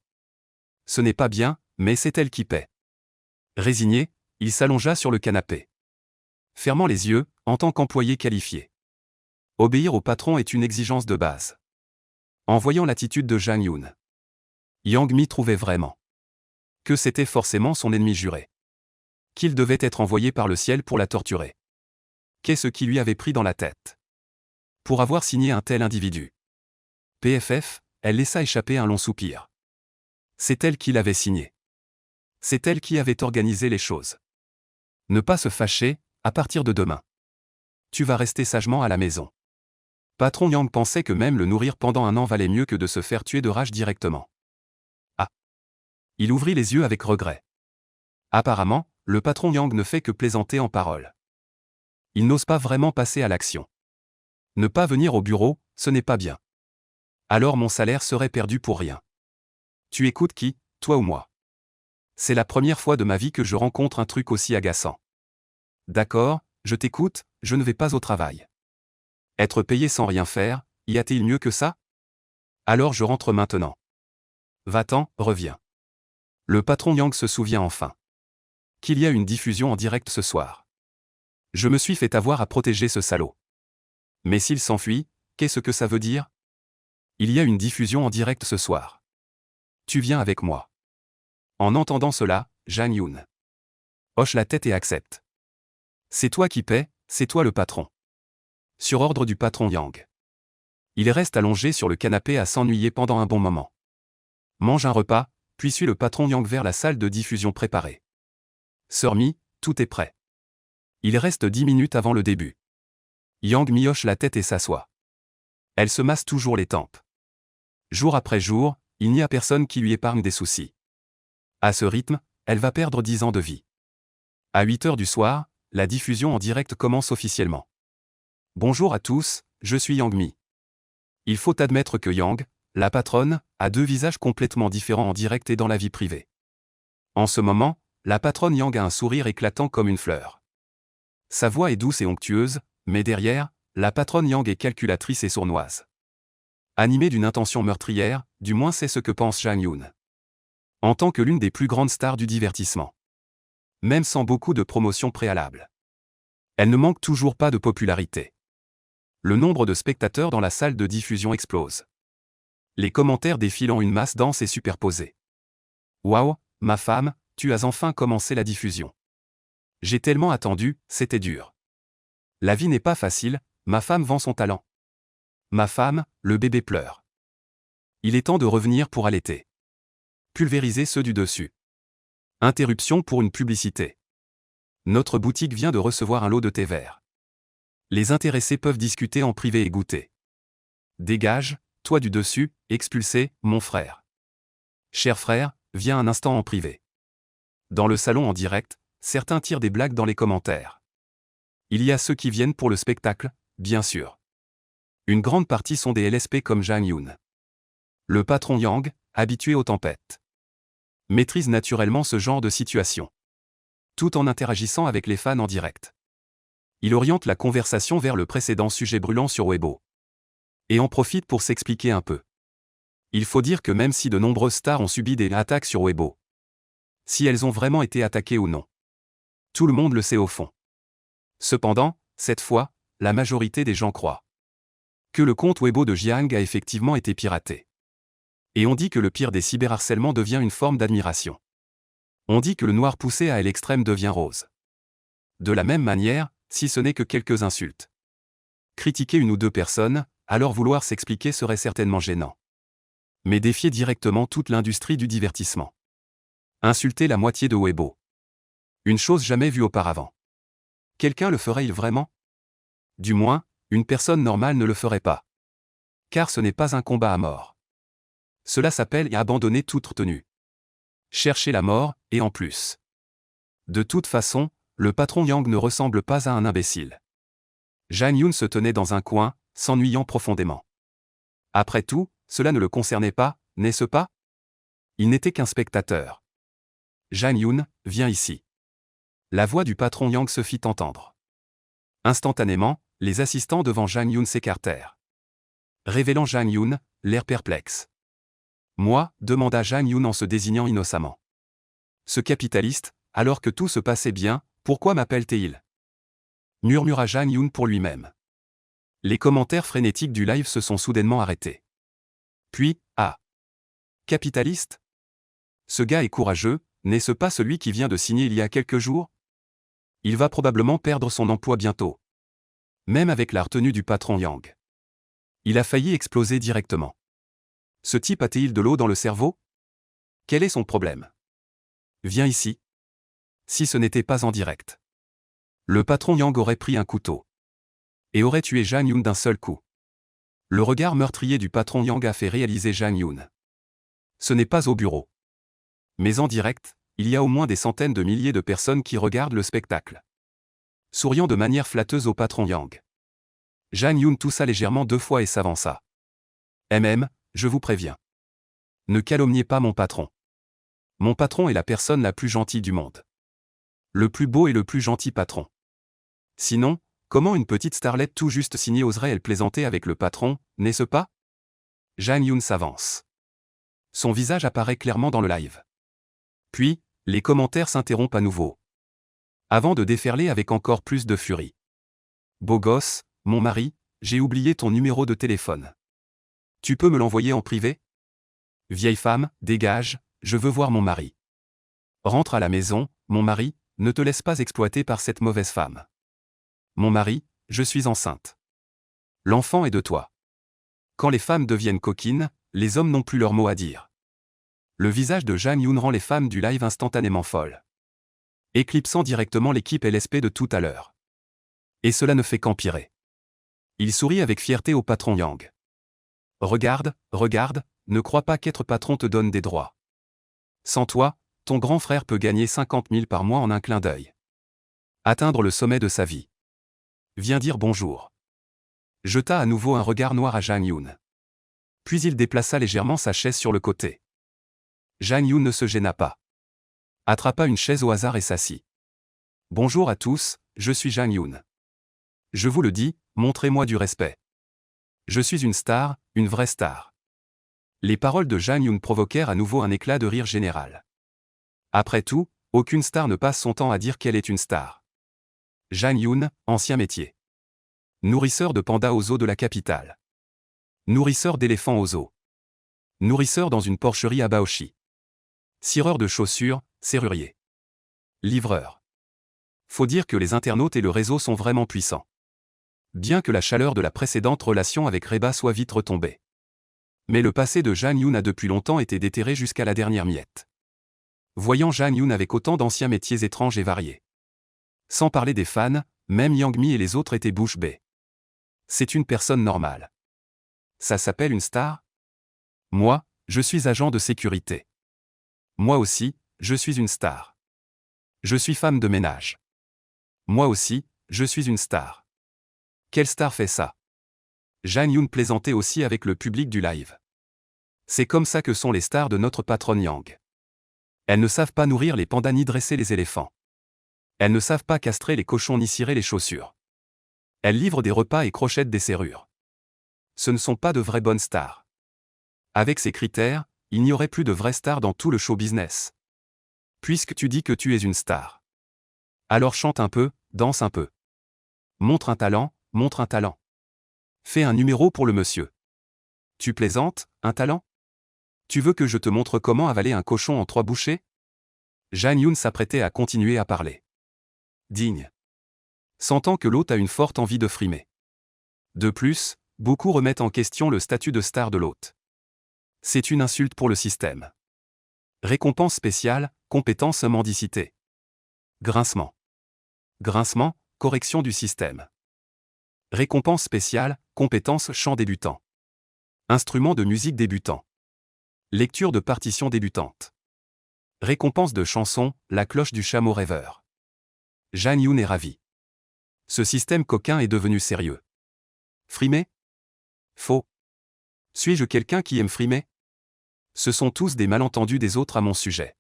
Ce n'est pas bien, mais c'est elle qui paie. Résigné, il s'allongea sur le canapé. Fermant les yeux, en tant qu'employé qualifié. Obéir au patron est une exigence de base. En voyant l'attitude de Jang Yoon, Yang Mi trouvait vraiment que c'était forcément son ennemi juré. Qu'il devait être envoyé par le ciel pour la torturer. Qu'est-ce qui lui avait pris dans la tête pour avoir signé un tel individu? PFF, elle laissa échapper un long soupir. C'est elle qui l'avait signé. C'est elle qui avait organisé les choses. Ne pas se fâcher, à partir de demain. Tu vas rester sagement à la maison. Patron Yang pensait que même le nourrir pendant un an valait mieux que de se faire tuer de rage directement. Ah. Il ouvrit les yeux avec regret. Apparemment, le patron Yang ne fait que plaisanter en paroles. Il n'ose pas vraiment passer à l'action. Ne pas venir au bureau, ce n'est pas bien. Alors mon salaire serait perdu pour rien. Tu écoutes qui, toi ou moi? C'est la première fois de ma vie que je rencontre un truc aussi agaçant. D'accord, je t'écoute, je ne vais pas au travail. Être payé sans rien faire, y a-t-il mieux que ça? Alors je rentre maintenant. Va-t'en, reviens. Le patron Yang se souvient enfin qu'il y a une diffusion en direct ce soir. Je me suis fait avoir à protéger ce salaud. Mais s'il s'enfuit, qu'est-ce que ça veut dire? Il y a une diffusion en direct ce soir. Tu viens avec moi. En entendant cela, Jang Yoon hoche la tête et accepte. C'est toi qui paies, c'est toi le patron. Sur ordre du patron Yang. Il reste allongé sur le canapé à s'ennuyer pendant un bon moment. Mange un repas, puis suit le patron Yang vers la salle de diffusion préparée. Sœur Mi, tout est prêt. Il reste 10 minutes avant le début. Yang Mi hoche la tête et s'assoit. Elle se masse toujours les tempes. Jour après jour, il n'y a personne qui lui épargne des soucis. À ce rythme, elle va perdre 10 ans de vie. À 8 heures du soir, la diffusion en direct commence officiellement. Bonjour à tous, je suis Yang Mi. Il faut admettre que Yang, la patronne, a deux visages complètement différents en direct et dans la vie privée. En ce moment, la patronne Yang a un sourire éclatant comme une fleur. Sa voix est douce et onctueuse, mais derrière, la patronne Yang est calculatrice et sournoise. Animée d'une intention meurtrière, du moins c'est ce que pense Jang Yoon. En tant que l'une des plus grandes stars du divertissement. Même sans beaucoup de promotion préalable. Elle ne manque toujours pas de popularité. Le nombre de spectateurs dans la salle de diffusion explose. Les commentaires défilent en une masse dense et superposée. Waouh, ma femme, tu as enfin commencé la diffusion. J'ai tellement attendu, c'était dur. La vie n'est pas facile, ma femme vend son talent. Ma femme, le bébé pleure. Il est temps de revenir pour allaiter. Pulvériser ceux du dessus. Interruption pour une publicité. Notre boutique vient de recevoir un lot de thé vert. Les intéressés peuvent discuter en privé et goûter. Dégage, toi du dessus, expulsé, mon frère. Cher frère, viens un instant en privé. Dans le salon en direct, certains tirent des blagues dans les commentaires. Il y a ceux qui viennent pour le spectacle, bien sûr. Une grande partie sont des LSP comme Jang Yoon. Le patron Yang, habitué aux tempêtes, maîtrise naturellement ce genre de situation. Tout en interagissant avec les fans en direct. Il oriente la conversation vers le précédent sujet brûlant sur Weibo. Et en profite pour s'expliquer un peu. Il faut dire que même si de nombreuses stars ont subi des attaques sur Weibo, si elles ont vraiment été attaquées ou non, tout le monde le sait au fond. Cependant, cette fois, la majorité des gens croient que le compte Weibo de Jiang a effectivement été piraté. Et on dit que le pire des cyberharcèlements devient une forme d'admiration. On dit que le noir poussé à l'extrême devient rose. De la même manière, si ce n'est que quelques insultes. Critiquer une ou deux personnes, alors vouloir s'expliquer serait certainement gênant. Mais défier directement toute l'industrie du divertissement. Insulter la moitié de Weibo. Une chose jamais vue auparavant. Quelqu'un le ferait-il vraiment? Du moins, une personne normale ne le ferait pas. Car ce n'est pas un combat à mort. Cela s'appelle abandonner toute retenue. Chercher la mort, et en plus. De toute façon, le patron Yang ne ressemble pas à un imbécile. Jang Yoon se tenait dans un coin, s'ennuyant profondément. Après tout, cela ne le concernait pas, n'est-ce pas? Il n'était qu'un spectateur. Jang Yoon, viens ici. La voix du patron Yang se fit entendre. Instantanément, les assistants devant Jang Yoon s'écartèrent. Révélant Jang Yoon, l'air perplexe. Moi, demanda Jang Yoon en se désignant innocemment. Ce capitaliste, alors que tout se passait bien, pourquoi m'appelle-t-il? Murmura Jang Yoon pour lui-même. Les commentaires frénétiques du live se sont soudainement arrêtés. Puis, ah. Capitaliste? Ce gars est courageux, n'est-ce pas celui qui vient de signer il y a quelques jours? Il va probablement perdre son emploi bientôt. Même avec la retenue du patron Yang. Il a failli exploser directement. Ce type a-t-il de l'eau dans le cerveau? Quel est son problème? Viens ici. Si ce n'était pas en direct. Le patron Yang aurait pris un couteau. Et aurait tué Jang Yoon d'un seul coup. Le regard meurtrier du patron Yang a fait réaliser Jang Yoon. Ce n'est pas au bureau. Mais en direct, il y a au moins des centaines de milliers de personnes qui regardent le spectacle. Souriant de manière flatteuse au patron Yang. Jang Yoon toussa légèrement 2 fois et s'avança. Je vous préviens. Ne calomniez pas mon patron. Mon patron est la personne la plus gentille du monde. Le plus beau et le plus gentil patron. Sinon, comment une petite starlette tout juste signée oserait-elle plaisanter avec le patron, n'est-ce pas? Jang Yoon s'avance. Son visage apparaît clairement dans le live. Puis, les commentaires s'interrompent à nouveau. Avant de déferler avec encore plus de furie. Beau gosse, mon mari, j'ai oublié ton numéro de téléphone. Tu peux me l'envoyer en privé? Vieille femme, dégage, je veux voir mon mari. Rentre à la maison, mon mari, ne te laisse pas exploiter par cette mauvaise femme. Mon mari, je suis enceinte. L'enfant est de toi. Quand les femmes deviennent coquines, les hommes n'ont plus leur mot à dire. Le visage de Jang Yoon rend les femmes du live instantanément folles. Éclipsant directement l'équipe LSP de tout à l'heure. Et cela ne fait qu'empirer. Il sourit avec fierté au patron Yang. Regarde, ne crois pas qu'être patron te donne des droits. Sans toi, ton grand frère peut gagner 50 000 par mois en un clin d'œil. Atteindre le sommet de sa vie. Viens dire bonjour. Jeta à nouveau un regard noir à Jang Yoon. Puis il déplaça légèrement sa chaise sur le côté. Jang Yoon ne se gêna pas. Attrapa une chaise au hasard et s'assit. Bonjour à tous, je suis Jang Yoon. Je vous le dis, montrez-moi du respect. Je suis une star, une vraie star. Les paroles de Jang Yoon provoquèrent à nouveau un éclat de rire général. Après tout, aucune star ne passe son temps à dire qu'elle est une star. Jang Yoon, ancien métier. Nourrisseur de pandas aux zoo de la capitale. Nourrisseur d'éléphants aux zoo. Nourrisseur dans une porcherie à Baoshi. Cireur de chaussures, serrurier. Livreur. Faut dire que les internautes et le réseau sont vraiment puissants. Bien que la chaleur de la précédente relation avec Reba soit vite retombée. Mais le passé de Jang Yoon a depuis longtemps été déterré jusqu'à la dernière miette. Voyant Jang Yoon avec autant d'anciens métiers étranges et variés. Sans parler des fans, même Yang Mi et les autres étaient bouche bée. C'est une personne normale. Ça s'appelle une star? Moi, je suis agent de sécurité. Moi aussi, je suis une star. Je suis femme de ménage. Moi aussi, je suis une star. Quelle star fait ça? Jang Yoon plaisantait aussi avec le public du live. C'est comme ça que sont les stars de notre patronne Yang. Elles ne savent pas nourrir les pandas ni dresser les éléphants. Elles ne savent pas castrer les cochons ni cirer les chaussures. Elles livrent des repas et crochettent des serrures. Ce ne sont pas de vraies bonnes stars. Avec ces critères, il n'y aurait plus de vraies stars dans tout le show business. Puisque tu dis que tu es une star. Alors chante un peu, danse un peu. Montre un talent, montre un talent. Fais un numéro pour le monsieur. Tu plaisantes, un talent? Tu veux que je te montre comment avaler un cochon en 3 bouchées? Jang Yoon s'apprêtait à continuer à parler. Digne. Sentant que l'hôte a une forte envie de frimer. De plus, beaucoup remettent en question le statut de star de l'hôte. C'est une insulte pour le système. Récompense spéciale, compétence mendicité. Grincement. Grincement, correction du système. Récompense spéciale, compétence chant débutant. Instrument de musique débutant. Lecture de partition débutante. Récompense de chanson, la cloche du chameau rêveur. Jang Yoon est ravi. Ce système coquin est devenu sérieux. Frimer? Faux. Suis-je quelqu'un qui aime frimer? Ce sont tous des malentendus des autres à mon sujet.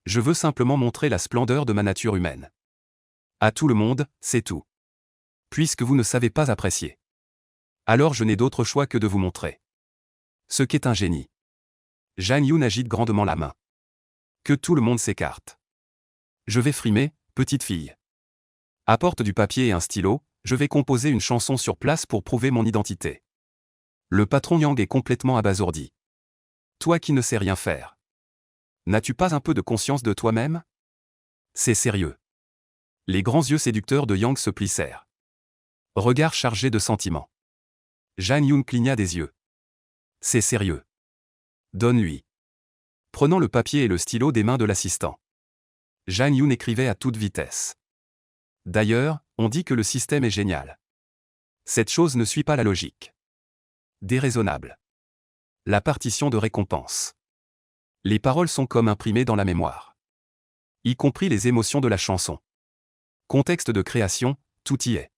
Je veux simplement montrer la splendeur de ma nature humaine. À tout le monde, c'est tout. Puisque vous ne savez pas apprécier. Alors je n'ai d'autre choix que de vous montrer. Ce qu'est un génie. Jang Yoon agite grandement la main. Que tout le monde s'écarte. Je vais frimer, petite fille. Apporte du papier et un stylo, je vais composer une chanson sur place pour prouver mon identité. Le patron Yang est complètement abasourdi. Toi qui ne sais rien faire. N'as-tu pas un peu de conscience de toi-même? C'est sérieux. Les grands yeux séducteurs de Yang se plissèrent. Regard chargé de sentiments. Jang Yoon cligna des yeux. C'est sérieux. Donne-lui. Prenant le papier et le stylo des mains de l'assistant. Jang Yoon écrivait à toute vitesse. D'ailleurs, on dit que le système est génial. Cette chose ne suit pas la logique. Déraisonnable. La partition de récompense. Les paroles sont comme imprimées dans la mémoire. Y compris les émotions de la chanson. Contexte de création, tout y est.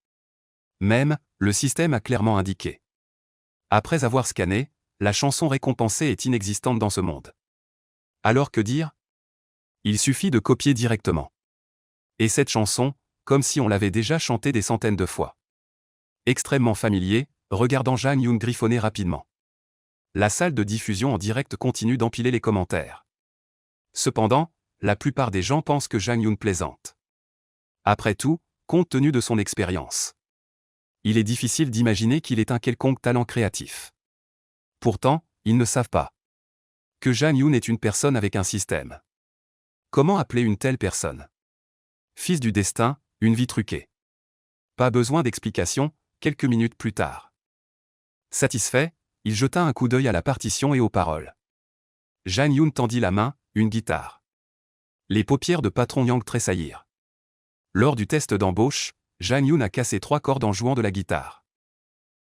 Même, le système a clairement indiqué. Après avoir scanné, la chanson récompensée est inexistante dans ce monde. Alors que dire? Il suffit de copier directement. Et cette chanson, comme si on l'avait déjà chantée des centaines de fois. Extrêmement familier, regardant Jang Yoon griffonner rapidement. La salle de diffusion en direct continue d'empiler les commentaires. Cependant, la plupart des gens pensent que Jang Yoon plaisante. Après tout, compte tenu de son expérience. Il est difficile d'imaginer qu'il ait un quelconque talent créatif. Pourtant, ils ne savent pas que Jang Yoon est une personne avec un système. Comment appeler une telle personne? Fils du destin, une vie truquée. Pas besoin d'explication, quelques minutes plus tard. Satisfait, il jeta un coup d'œil à la partition et aux paroles. Jang Yoon tendit la main, une guitare. Les paupières de patron Yang tressaillirent. Lors du test d'embauche, Jang Yoon a cassé 3 cordes en jouant de la guitare.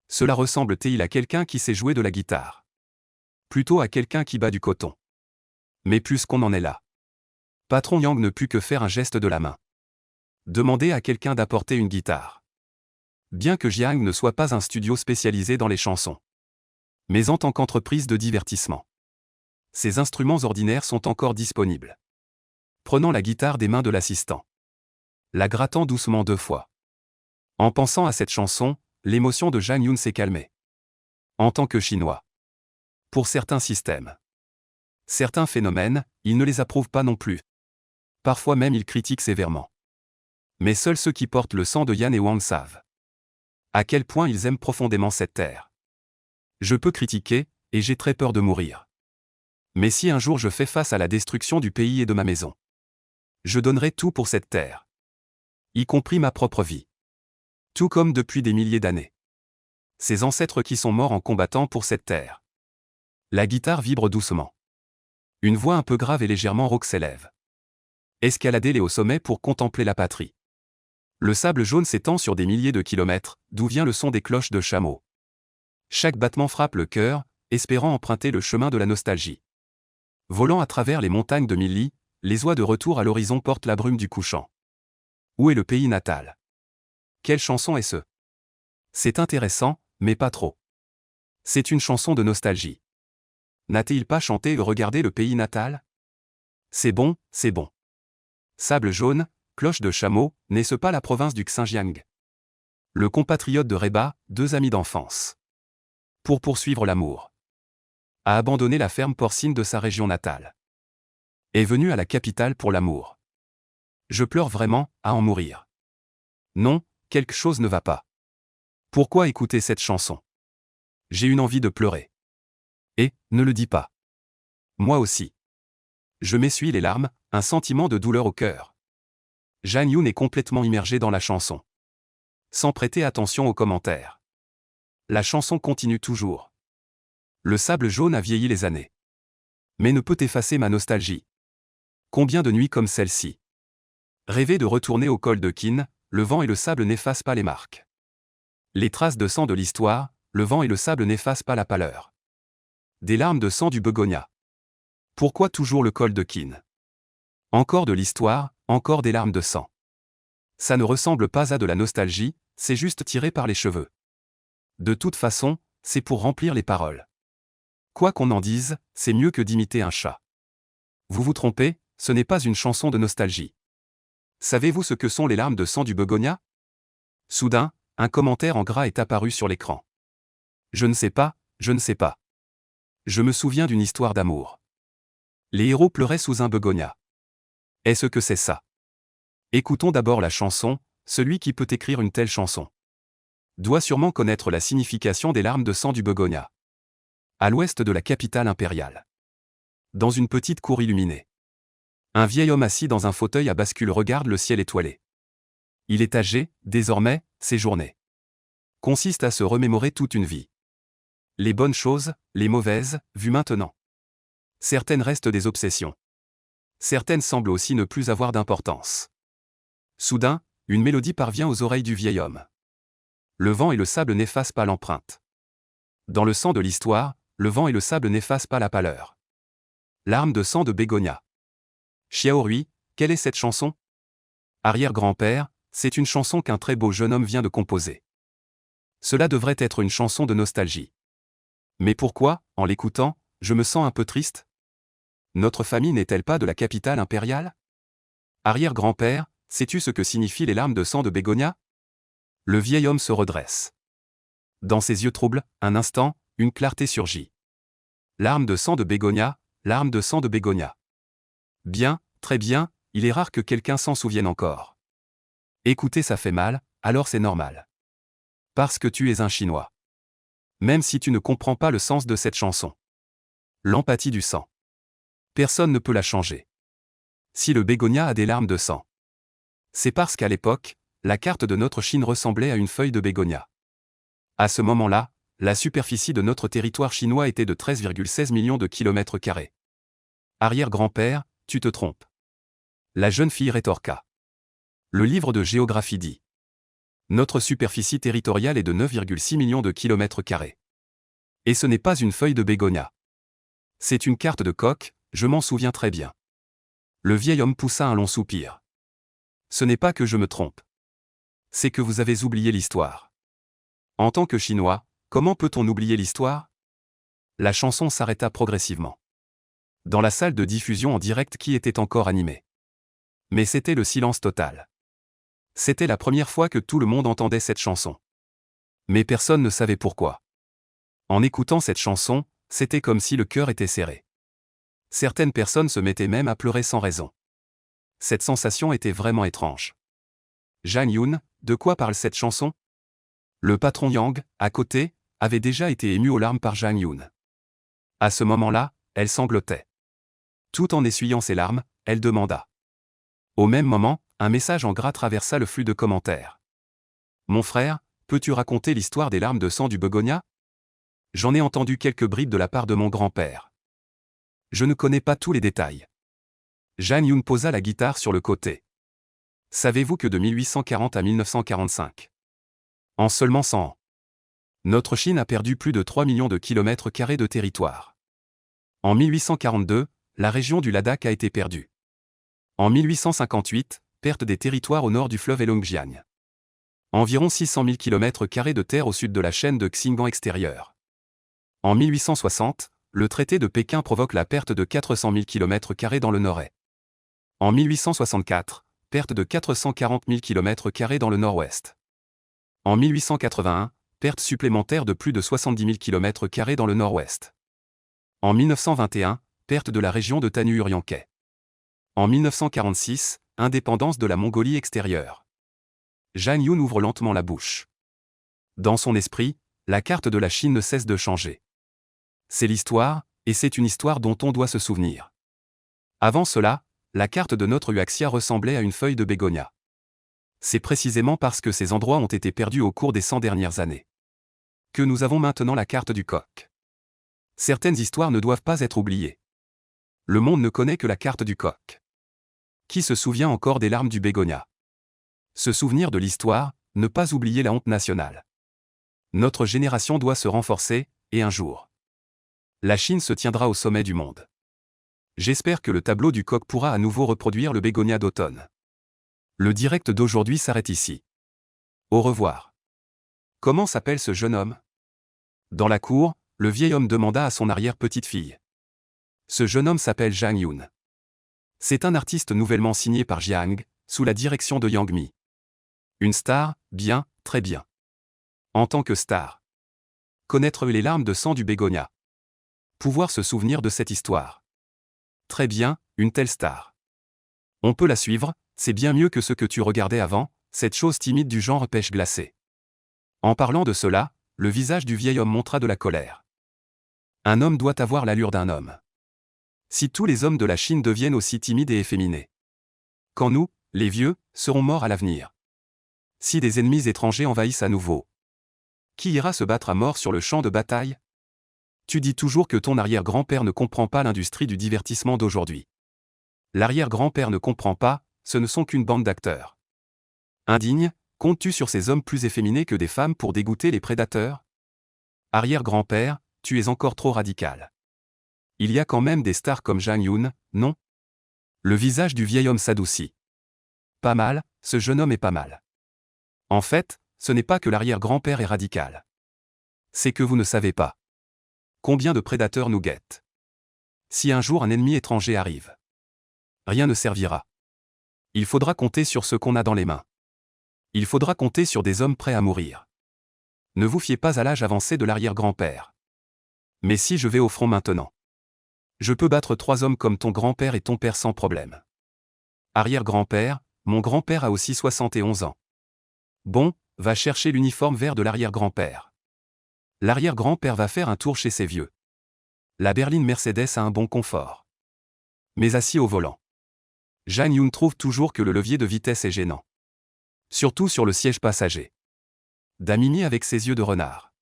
Cela ressemble-t-il à quelqu'un qui sait jouer de la guitare? Plutôt à quelqu'un qui bat du coton. Mais puisqu'on en est là. Patron Yang ne put que faire un geste de la main. Demander à quelqu'un d'apporter une guitare. Bien que Jiang ne soit pas un studio spécialisé dans les chansons. Mais en tant qu'entreprise de divertissement. Ces instruments ordinaires sont encore disponibles. Prenant la guitare des mains de l'assistant. La grattant doucement 2 fois. En pensant à cette chanson, l'émotion de Jang Yoon s'est calmée. En tant que Chinois. Pour certains systèmes. Certains phénomènes, il ne les approuve pas non plus. Parfois même il critique sévèrement. Mais seuls ceux qui portent le sang de Yan et Wang savent. À quel point ils aiment profondément cette terre. Je peux critiquer, et j'ai très peur de mourir. Mais si un jour je fais face à la destruction du pays et de ma maison. Je donnerai tout pour cette terre. Y compris ma propre vie. Tout comme depuis des milliers d'années. Ces ancêtres qui sont morts en combattant pour cette terre. La guitare vibre doucement. Une voix un peu grave et légèrement rauque s'élève. Escalader les hauts sommets pour contempler la patrie. Le sable jaune s'étend sur des milliers de kilomètres, d'où vient le son des cloches de chameaux. Chaque battement frappe le cœur, espérant emprunter le chemin de la nostalgie. Volant à travers les montagnes de mille lits, les oies de retour à l'horizon portent la brume du couchant. Où est le pays natal? Quelle chanson est ce? C'est intéressant, mais pas trop. C'est une chanson de nostalgie. N'a-t-il pas chanté et regardé le pays natal? C'est bon, c'est bon. Sable jaune, cloche de chameau, n'est-ce pas la province du Xinjiang? Le compatriote de Reba, 2 amis d'enfance. Pour poursuivre l'amour. A abandonné la ferme porcine de sa région natale. Est venu à la capitale pour l'amour. Je pleure vraiment, à en mourir. Non, quelque chose ne va pas. Pourquoi écouter cette chanson? J'ai une envie de pleurer. Et, ne le dis pas. Moi aussi. Je m'essuie les larmes, un sentiment de douleur au cœur. Jang Yoon est complètement immergé dans la chanson. Sans prêter attention aux commentaires. La chanson continue toujours. Le sable jaune a vieilli les années. Mais ne peut effacer ma nostalgie. Combien de nuits comme celle-ci? Rêver de retourner au col de Qin, le vent et le sable n'effacent pas les marques. Les traces de sang de l'histoire, le vent et le sable n'effacent pas la pâleur. Des larmes de sang du begonia. Pourquoi toujours le col de Qin? Encore de l'histoire, encore des larmes de sang. Ça ne ressemble pas à de la nostalgie, c'est juste tiré par les cheveux. De toute façon, c'est pour remplir les paroles. Quoi qu'on en dise, c'est mieux que d'imiter un chat. Vous vous trompez, ce n'est pas une chanson de nostalgie. Savez-vous ce que sont les larmes de sang du Begonia? Soudain, un commentaire en gras est apparu sur l'écran. Je ne sais pas, je ne sais pas. Je me souviens d'une histoire d'amour. Les héros pleuraient sous un begonia. Est-ce que c'est ça? Écoutons d'abord la chanson, celui qui peut écrire une telle chanson doit sûrement connaître la signification des larmes de sang du begonia. À l'ouest de la capitale impériale. Dans une petite cour illuminée. Un vieil homme assis dans un fauteuil à bascule regarde le ciel étoilé. Il est âgé, désormais, ses journées consistent à se remémorer toute une vie. Les bonnes choses, les mauvaises, vues maintenant. Certaines restent des obsessions. Certaines semblent aussi ne plus avoir d'importance. Soudain, une mélodie parvient aux oreilles du vieil homme. Le vent et le sable n'effacent pas l'empreinte. Dans le sang de l'histoire, le vent et le sable n'effacent pas la pâleur. Larmes de sang de Begonia. Xiaorui, quelle est cette chanson? Arrière-grand-père, c'est une chanson qu'un très beau jeune homme vient de composer. Cela devrait être une chanson de nostalgie. Mais pourquoi, en l'écoutant, je me sens un peu triste? Notre famille n'est-elle pas de la capitale impériale? Arrière-grand-père, sais-tu ce que signifient les larmes de sang de Begonia? Le vieil homme se redresse. Dans ses yeux troubles, un instant, une clarté surgit. Larmes de sang de Begonia, larmes de sang de Begonia. Bien, très bien, il est rare que quelqu'un s'en souvienne encore. Écouter ça fait mal, alors c'est normal. Parce que tu es un Chinois. Même si tu ne comprends pas le sens de cette chanson. L'empathie du sang. Personne ne peut la changer. Si le bégonia a des larmes de sang, c'est parce qu'à l'époque, la carte de notre Chine ressemblait à une feuille de bégonia. À ce moment-là, la superficie de notre territoire chinois était de 13,16 millions de kilomètres carrés. Arrière-grand-père, tu te trompes. La jeune fille rétorqua. Le livre de géographie dit. Notre superficie territoriale est de 9,6 millions de kilomètres carrés. Et ce n'est pas une feuille de bégonia. C'est une carte de coque, je m'en souviens très bien. Le vieil homme poussa un long soupir. Ce n'est pas que je me trompe. C'est que vous avez oublié l'histoire. En tant que Chinois, comment peut-on oublier l'histoire? La chanson s'arrêta progressivement. Dans la salle de diffusion en direct qui était encore animée. Mais c'était le silence total. C'était la première fois que tout le monde entendait cette chanson. Mais personne ne savait pourquoi. En écoutant cette chanson, c'était comme si le cœur était serré. Certaines personnes se mettaient même à pleurer sans raison. Cette sensation était vraiment étrange. Zhang Yun, de quoi parle cette chanson? Le patron Yang, à côté, avait déjà été ému aux larmes par Zhang Yun. À ce moment-là, elle sanglotait. Tout en essuyant ses larmes, elle demanda. Au même moment, un message en gras traversa le flux de commentaires. Mon frère, peux-tu raconter l'histoire des larmes de sang du begonia? J'en ai entendu quelques bribes de la part de mon grand-père. Je ne connais pas tous les détails. Zhang Yun posa la guitare sur le côté. Savez-vous que de 1840 à 1945, en seulement 100 ans, notre Chine a perdu plus de 3 millions de kilomètres carrés de territoire. En 1842, la région du Ladakh a été perdue. En 1858, perte des territoires au nord du fleuve Heilongjiang. Environ 600 000 km² de terre au sud de la chaîne de Xinjiang extérieure. En 1860, le traité de Pékin provoque la perte de 400 000 km² dans le nord-est. En 1864, perte de 440 000 km² dans le nord-ouest. En 1881, perte supplémentaire de plus de 70 000 km² dans le nord-ouest. En 1921, perte de la région de Tanu-Uriankai. En 1946, indépendance de la Mongolie extérieure. Zhang Yun ouvre lentement la bouche. Dans son esprit, la carte de la Chine ne cesse de changer. C'est l'histoire, et c'est une histoire dont on doit se souvenir. Avant cela, la carte de notre Huaxia ressemblait à une feuille de bégonia. C'est précisément parce que ces endroits ont été perdus au cours des 100 dernières années que nous avons maintenant la carte du coq. Certaines histoires ne doivent pas être oubliées. Le monde ne connaît que la carte du coq. Qui se souvient encore des larmes du bégonia? Se souvenir de l'histoire, ne pas oublier la honte nationale. Notre génération doit se renforcer, et un jour, la Chine se tiendra au sommet du monde. J'espère que le tableau du coq pourra à nouveau reproduire le bégonia d'automne. Le direct d'aujourd'hui s'arrête ici. Au revoir. Comment s'appelle ce jeune homme? Dans la cour, le vieil homme demanda à son arrière-petite-fille. Ce jeune homme s'appelle Jang Yoon. C'est un artiste nouvellement signé par Jiang, sous la direction de Yang Mi. Une star, bien, très bien. En tant que star. Connaître les larmes de sang du bégonia. Pouvoir se souvenir de cette histoire. Très bien, une telle star. On peut la suivre, c'est bien mieux que ce que tu regardais avant, cette chose timide du genre pêche glacée. En parlant de cela, le visage du vieil homme montra de la colère. Un homme doit avoir l'allure d'un homme. Si tous les hommes de la Chine deviennent aussi timides et efféminés. Quand nous, les vieux, serons morts à l'avenir. Si des ennemis étrangers envahissent à nouveau. Qui ira se battre à mort sur le champ de bataille? Tu dis toujours que ton arrière-grand-père ne comprend pas l'industrie du divertissement d'aujourd'hui. L'arrière-grand-père ne comprend pas, ce ne sont qu'une bande d'acteurs. Indigne, comptes-tu sur ces hommes plus efféminés que des femmes pour dégoûter les prédateurs? Arrière-grand-père, tu es encore trop radical. Il y a quand même des stars comme Jang Yoon, non? Le visage du vieil homme s'adoucit. Pas mal, ce jeune homme est pas mal. En fait, ce n'est pas que l'arrière-grand-père est radical. C'est que vous ne savez pas. Combien de prédateurs nous guettent? Si un jour un ennemi étranger arrive, rien ne servira. Il faudra compter sur ce qu'on a dans les mains. Il faudra compter sur des hommes prêts à mourir. Ne vous fiez pas à l'âge avancé de l'arrière-grand-père. Mais si je vais au front maintenant, je peux battre 3 hommes comme ton grand-père et ton père sans problème. Arrière-grand-père, mon grand-père a aussi 71 ans. Bon, va chercher l'uniforme vert de l'arrière-grand-père. L'arrière-grand-père va faire un tour chez ses vieux. La berline Mercedes a un bon confort. Mais assis au volant. Jang Yoon trouve toujours que le levier de vitesse est gênant. Surtout sur le siège passager. Damimi avec ses yeux de renard.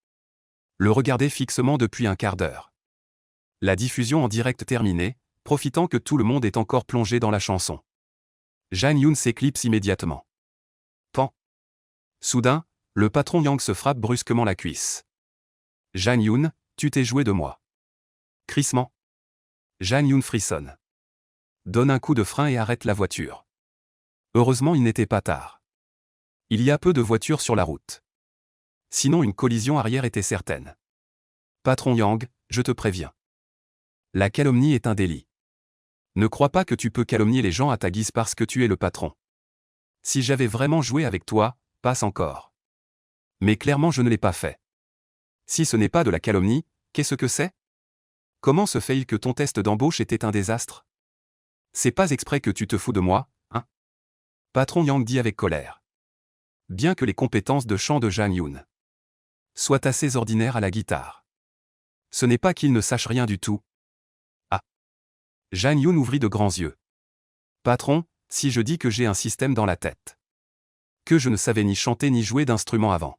Le regardait fixement depuis un quart d'heure. La diffusion en direct terminée, profitant que tout le monde est encore plongé dans la chanson. Jang Yoon s'éclipse immédiatement. Pan. Soudain, le patron Yang se frappe brusquement la cuisse. Jang Yoon, tu t'es joué de moi. Crissement. Jang Yoon frissonne. Donne un coup de frein et arrête la voiture. Heureusement il n'était pas tard. Il y a peu de voitures sur la route. Sinon une collision arrière était certaine. Patron Yang, je te préviens. La calomnie est un délit. Ne crois pas que tu peux calomnier les gens à ta guise parce que tu es le patron. Si j'avais vraiment joué avec toi, passe encore. Mais clairement je ne l'ai pas fait. Si ce n'est pas de la calomnie, qu'est-ce que c'est? Comment se fait-il que ton test d'embauche était un désastre? C'est pas exprès que tu te fous de moi, hein? Patron Yang dit avec colère. Bien que les compétences de chant de Jang Yoon soient assez ordinaires à la guitare. Ce n'est pas qu'il ne sache rien du tout. Ah. Jang Yoon ouvrit de grands yeux. Patron, si je dis que j'ai un système dans la tête. Que je ne savais ni chanter ni jouer d'instrument avant.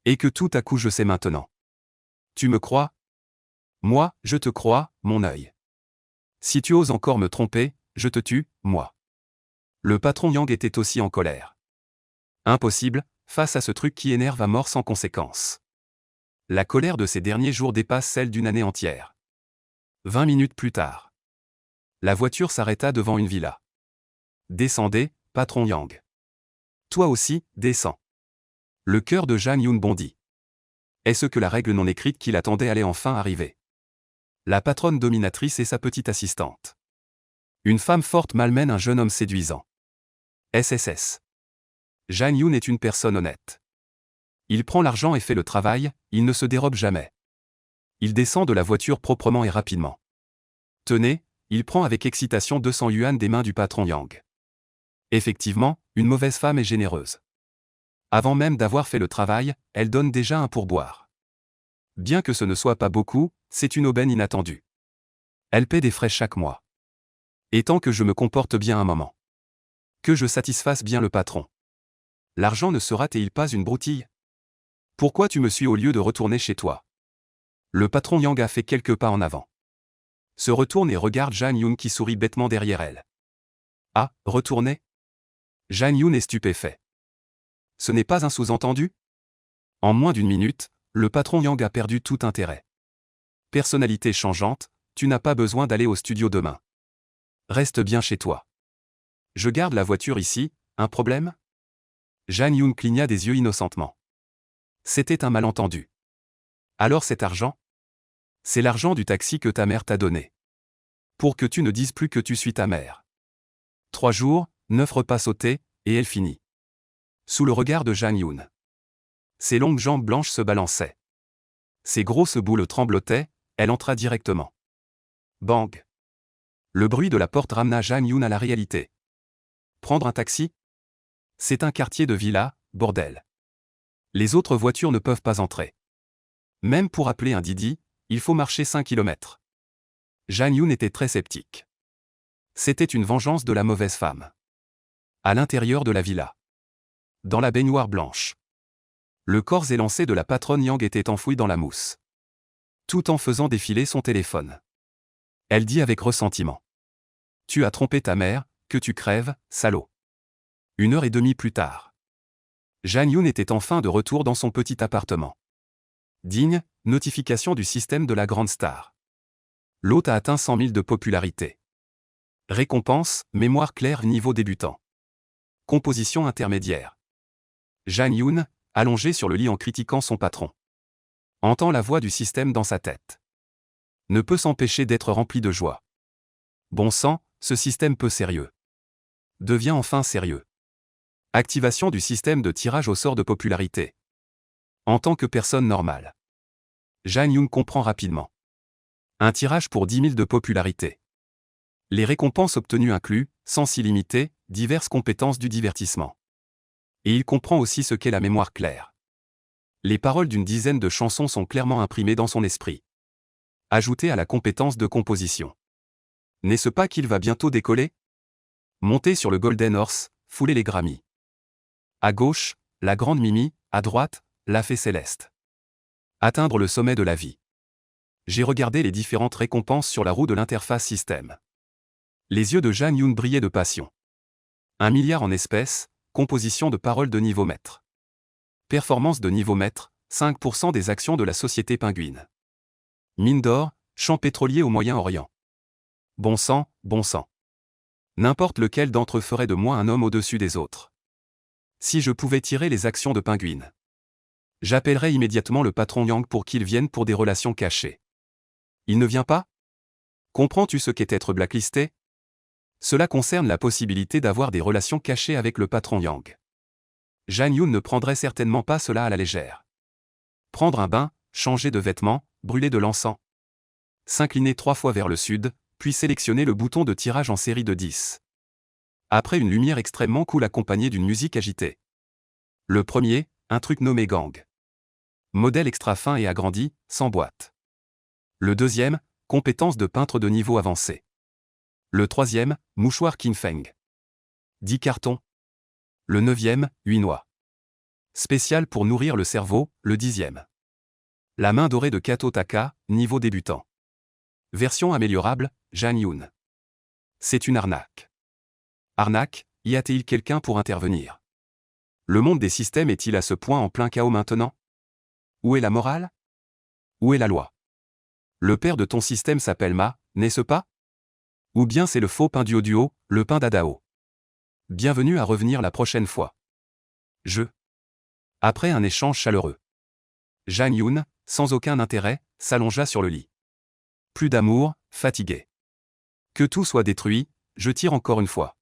Et que tout à coup je sais maintenant. Tu me crois? Moi, je te crois, mon œil. Si tu oses encore me tromper, je te tue, moi. Le patron Yang était aussi en colère. Impossible, face à ce truc qui énerve à mort sans conséquence. La colère de ces derniers jours dépasse celle d'une année entière. 20 minutes plus tard. La voiture s'arrêta devant une villa. Descendez, patron Yang. Toi aussi, descends. Le cœur de Jang Yoon bondit. Est-ce que la règle non écrite qu'il attendait allait enfin arriver? La patronne dominatrice et sa petite assistante. Une femme forte malmène un jeune homme séduisant. SSS. Jang Yoon est une personne honnête. Il prend l'argent et fait le travail, il ne se dérobe jamais. Il descend de la voiture proprement et rapidement. Tenez, il prend avec excitation 200 yuan des mains du patron Yang. Effectivement, une mauvaise femme est généreuse. Avant même d'avoir fait le travail, elle donne déjà un pourboire. Bien que ce ne soit pas beaucoup, c'est une aubaine inattendue. Elle paie des frais chaque mois. Et tant que je me comporte bien un moment. Que je satisfasse bien le patron. L'argent ne sera-t-il pas une broutille? Pourquoi tu me suis au lieu de retourner chez toi? Le patron Yang a fait quelques pas en avant. Se retourne et regarde Jang Yoon qui sourit bêtement derrière elle. Ah, retourner? Jang Yoon est stupéfait. Ce n'est pas un sous-entendu? En moins d'une minute, le patron Yang a perdu tout intérêt. Personnalité changeante, tu n'as pas besoin d'aller au studio demain. Reste bien chez toi. Je garde la voiture ici, un problème? Jang Yoon cligna des yeux innocentement. C'était un malentendu. Alors cet argent? C'est l'argent du taxi que ta mère t'a donné. Pour que tu ne dises plus que tu suis ta mère. 3 jours, 9 repas sautés, et elle finit. Sous le regard de Jang Yoon. Ses longues jambes blanches se balançaient. Ses grosses boules tremblotaient, elle entra directement. Bang! Le bruit de la porte ramena Jang Yoon à la réalité. Prendre un taxi? C'est un quartier de villa, bordel. Les autres voitures ne peuvent pas entrer. Même pour appeler un Didi, il faut marcher 5 kilomètres. Jang Yoon était très sceptique. C'était une vengeance de la mauvaise femme. À l'intérieur de la villa. Dans la baignoire blanche. Le corps élancé de la patronne Yang était enfoui dans la mousse. Tout en faisant défiler son téléphone. Elle dit avec ressentiment. Tu as trompé ta mère, que tu crèves, salaud. 1h30 plus tard. Jang Yoon était enfin de retour dans son petit appartement. Digne, notification du système de la grande star. L'hôte a atteint 100 000 de popularité. Récompense, mémoire claire niveau débutant. Composition intermédiaire. Jang Yoon, allongé sur le lit en critiquant son patron. Entend la voix du système dans sa tête. Ne peut s'empêcher d'être rempli de joie. Bon sang, ce système peu sérieux. Devient enfin sérieux. Activation du système de tirage au sort de popularité. En tant que personne normale. Jang Yoon comprend rapidement. Un tirage pour 10 000 de popularité. Les récompenses obtenues incluent, sens illimité, diverses compétences du divertissement. Et il comprend aussi ce qu'est la mémoire claire. Les paroles d'une dizaine de chansons sont clairement imprimées dans son esprit. Ajoutées à la compétence de composition. N'est-ce pas qu'il va bientôt décoller? Monter sur le Golden Horse, fouler les Grammys. À gauche, la grande Mimi, à droite, la fée céleste. Atteindre le sommet de la vie. J'ai regardé les différentes récompenses sur la roue de l'interface système. Les yeux de Jang Yoon brillaient de passion. 1 milliard en espèces, composition de paroles de niveau maître. Performance de niveau maître, 5% des actions de la société Penguin. Mine d'or, champ pétrolier au Moyen-Orient. Bon sang, bon sang. N'importe lequel d'entre eux ferait de moi un homme au-dessus des autres. Si je pouvais tirer les actions de Penguin. J'appellerais immédiatement le patron Yang pour qu'il vienne pour des relations cachées. Il ne vient pas? Comprends-tu ce qu'est être blacklisté? Cela concerne la possibilité d'avoir des relations cachées avec le patron Yang. Jang Yoon ne prendrait certainement pas cela à la légère. Prendre un bain, changer de vêtements, brûler de l'encens. S'incliner 3 fois vers le sud, puis sélectionner le bouton de tirage en série de 10. Après une lumière extrêmement cool accompagnée d'une musique agitée. Le premier, un truc nommé Gang. Modèle extra fin et agrandi, sans boîte. Le deuxième, compétence de peintre de niveau avancé. Le troisième, mouchoir King Feng. 10 cartons. Le 9e, 8 noix. Spécial pour nourrir le cerveau, le 10e. La main dorée de Kato Taka, niveau débutant. Version améliorable, Jang Yoon. C'est une arnaque. Arnaque, y a-t-il quelqu'un pour intervenir? Le monde des systèmes est-il à ce point en plein chaos maintenant? Où est la morale? Où est la loi? Le père de ton système s'appelle Ma, n'est-ce pas? Ou bien c'est le faux pain du duo, le pain d'Adao. Bienvenue à revenir la prochaine fois. Après un échange chaleureux. Jang Yoon, sans aucun intérêt, s'allongea sur le lit. Plus d'amour, fatigué. Que tout soit détruit, je tire encore une fois.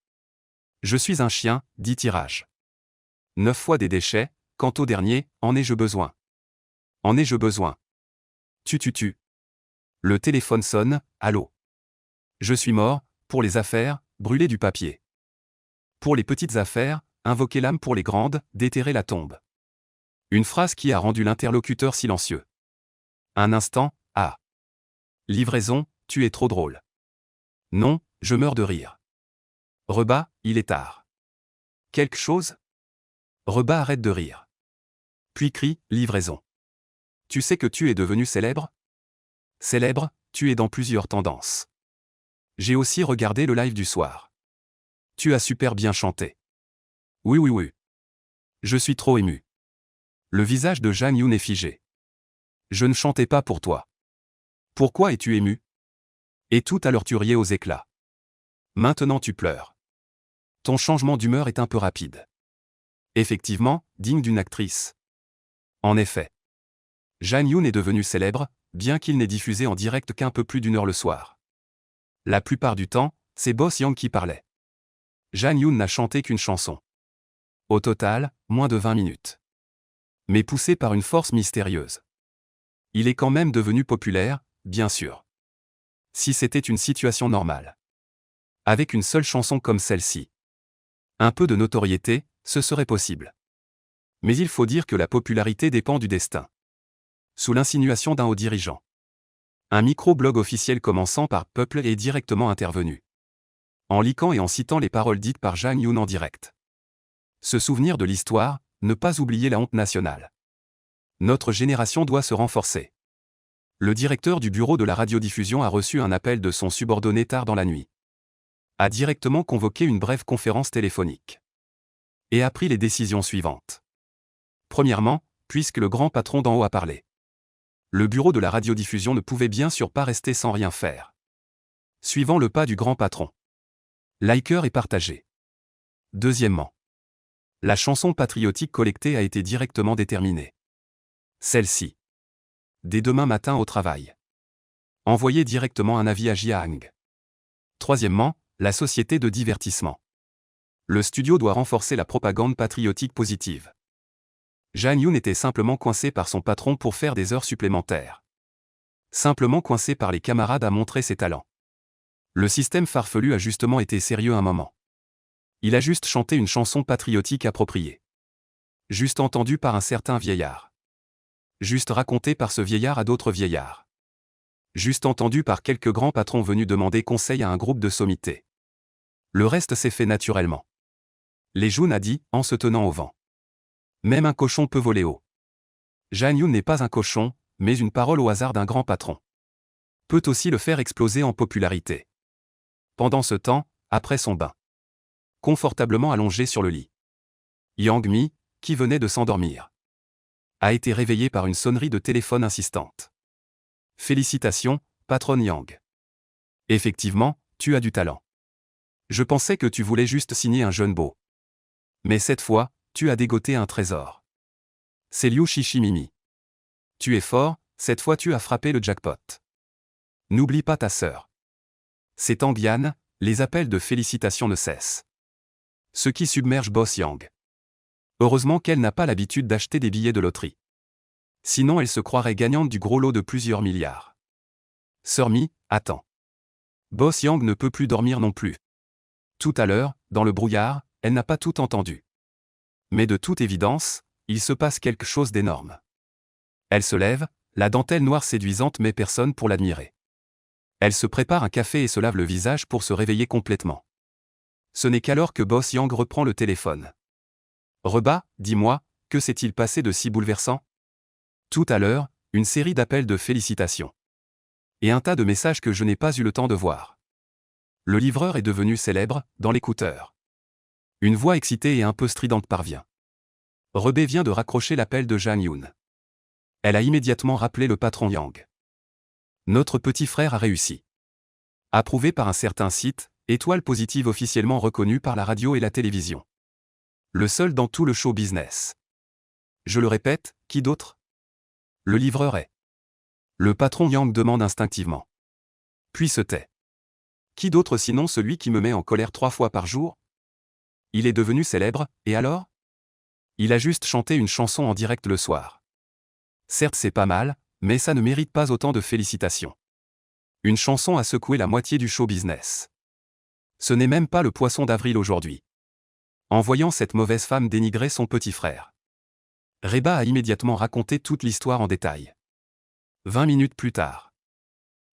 Je suis un chien, dit tirage. 9 fois des déchets, quant au dernier, en ai-je besoin? En ai-je besoin? Tu. Le téléphone sonne, allô? Je suis mort, pour les affaires, brûler du papier. Pour les petites affaires, invoquer l'âme pour les grandes, déterrer la tombe. Une phrase qui a rendu l'interlocuteur silencieux. Un instant, ah. Livraison, tu es trop drôle. Non, je meurs de rire. Rebat, il est tard. Quelque chose? Rebat arrête de rire. Puis crie, livraison. Tu sais que tu es devenu célèbre? Célèbre, tu es dans plusieurs tendances. J'ai aussi regardé le live du soir. Tu as super bien chanté. Oui. Je suis trop ému. Le visage de Jang Yoon est figé. Je ne chantais pas pour toi. Pourquoi es-tu ému? Et tout à l'heure tu riais aux éclats. Maintenant tu pleures. Ton changement d'humeur est un peu rapide. Effectivement, digne d'une actrice. En effet. Jang Yoon est devenu célèbre, bien qu'il n'ait diffusé en direct qu'un peu plus d'1 heure le soir. La plupart du temps, c'est Boss Yang qui parlait. Jang Yoon n'a chanté qu'une chanson. Au total, moins de 20 minutes. Mais poussé par une force mystérieuse. Il est quand même devenu populaire, bien sûr. Si c'était une situation normale. Avec une seule chanson comme celle-ci. Un peu de notoriété, ce serait possible. Mais il faut dire que la popularité dépend du destin. Sous l'insinuation d'un haut dirigeant. Un micro-blog officiel commençant par Peuple est directement intervenu. En liquant et en citant les paroles dites par Jang Yoon en direct. Se souvenir de l'histoire, ne pas oublier la honte nationale. Notre génération doit se renforcer. Le directeur du bureau de la radiodiffusion a reçu un appel de son subordonné tard dans la nuit. A directement convoqué une brève conférence téléphonique. Et a pris les décisions suivantes. Premièrement, puisque le grand patron d'en haut a parlé. Le bureau de la radiodiffusion ne pouvait bien sûr pas rester sans rien faire. Suivant le pas du grand patron. Liker et partager. Deuxièmement. La chanson patriotique collectée a été directement déterminée. Celle-ci. Dès demain matin au travail. Envoyer directement un avis à Jiang. Troisièmement, la société de divertissement. Le studio doit renforcer la propagande patriotique positive. Jang Yoon était simplement coincé par son patron pour faire des heures supplémentaires. Simplement coincé par les camarades à montrer ses talents. Le système farfelu a justement été sérieux un moment. Il a juste chanté une chanson patriotique appropriée. Juste entendue par un certain vieillard. Juste racontée par ce vieillard à d'autres vieillards. Juste entendue par quelques grands patrons venus demander conseil à un groupe de sommité. Le reste s'est fait naturellement. Les Jun a dit, en se tenant au vent. Même un cochon peut voler haut. Jang Yoon n'est pas un cochon, mais une parole au hasard d'un grand patron. Peut aussi le faire exploser en popularité. Pendant ce temps, après son bain. Confortablement allongé sur le lit. Yang Mi, qui venait de s'endormir. A été réveillé par une sonnerie de téléphone insistante. Félicitations, patronne Yang. Effectivement, tu as du talent. Je pensais que tu voulais juste signer un jeune beau. Mais cette fois, tu as dégoté un trésor. C'est Liu Shishimimi. Tu es fort, cette fois tu as frappé le jackpot. N'oublie pas ta sœur. C'est Tang Yan, les appels de félicitations ne cessent. Ce qui submerge Boss Yang. Heureusement qu'elle n'a pas l'habitude d'acheter des billets de loterie. Sinon elle se croirait gagnante du gros lot de plusieurs milliards. Sœur Mi, attends. Boss Yang ne peut plus dormir non plus. Tout à l'heure, dans le brouillard, elle n'a pas tout entendu. Mais de toute évidence, il se passe quelque chose d'énorme. Elle se lève, la dentelle noire séduisante mais personne pour l'admirer. Elle se prépare un café et se lave le visage pour se réveiller complètement. Ce n'est qu'alors que Boss Yang reprend le téléphone. Reba, dis-moi, que s'est-il passé de si bouleversant? Tout à l'heure, une série d'appels de félicitations. Et un tas de messages que je n'ai pas eu le temps de voir. Le livreur est devenu célèbre, dans l'écouteur. Une voix excitée et un peu stridente parvient. Rebé vient de raccrocher l'appel de Jang Yoon. Elle a immédiatement rappelé le patron Yang. Notre petit frère a réussi. Approuvé par un certain site, étoile positive officiellement reconnue par la radio et la télévision. Le seul dans tout le show business. Je le répète, qui d'autre? Le livreur est. Le patron Yang demande instinctivement. Puis se tait. Qui d'autre sinon celui qui me met en colère 3 fois par jour? Il est devenu célèbre, et alors? Il a juste chanté une chanson en direct le soir. Certes c'est pas mal, mais ça ne mérite pas autant de félicitations. Une chanson a secoué la moitié du show business. Ce n'est même pas le poisson d'avril aujourd'hui. En voyant cette mauvaise femme dénigrer son petit frère. Reba a immédiatement raconté toute l'histoire en détail. 20 minutes plus tard.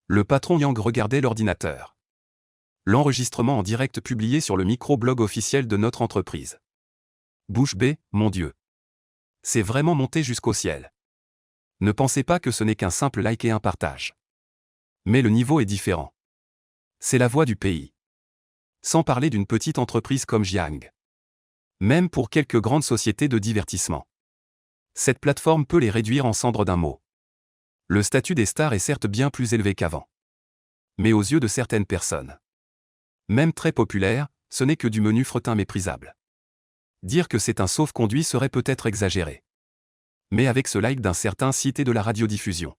Le patron Yang regardait l'ordinateur. L'enregistrement en direct publié sur le micro-blog officiel de notre entreprise. Bouche bée, mon Dieu. C'est vraiment monté jusqu'au ciel. Ne pensez pas que ce n'est qu'un simple like et un partage. Mais le niveau est différent. C'est la voix du pays. Sans parler d'une petite entreprise comme Jiang. Même pour quelques grandes sociétés de divertissement. Cette plateforme peut les réduire en cendres d'un mot. Le statut des stars est certes bien plus élevé qu'avant. Mais aux yeux de certaines personnes, même très populaires, ce n'est que du menu fretin méprisable. Dire que c'est un sauf-conduit serait peut-être exagéré. Mais avec ce like d'un certain site et de la radiodiffusion.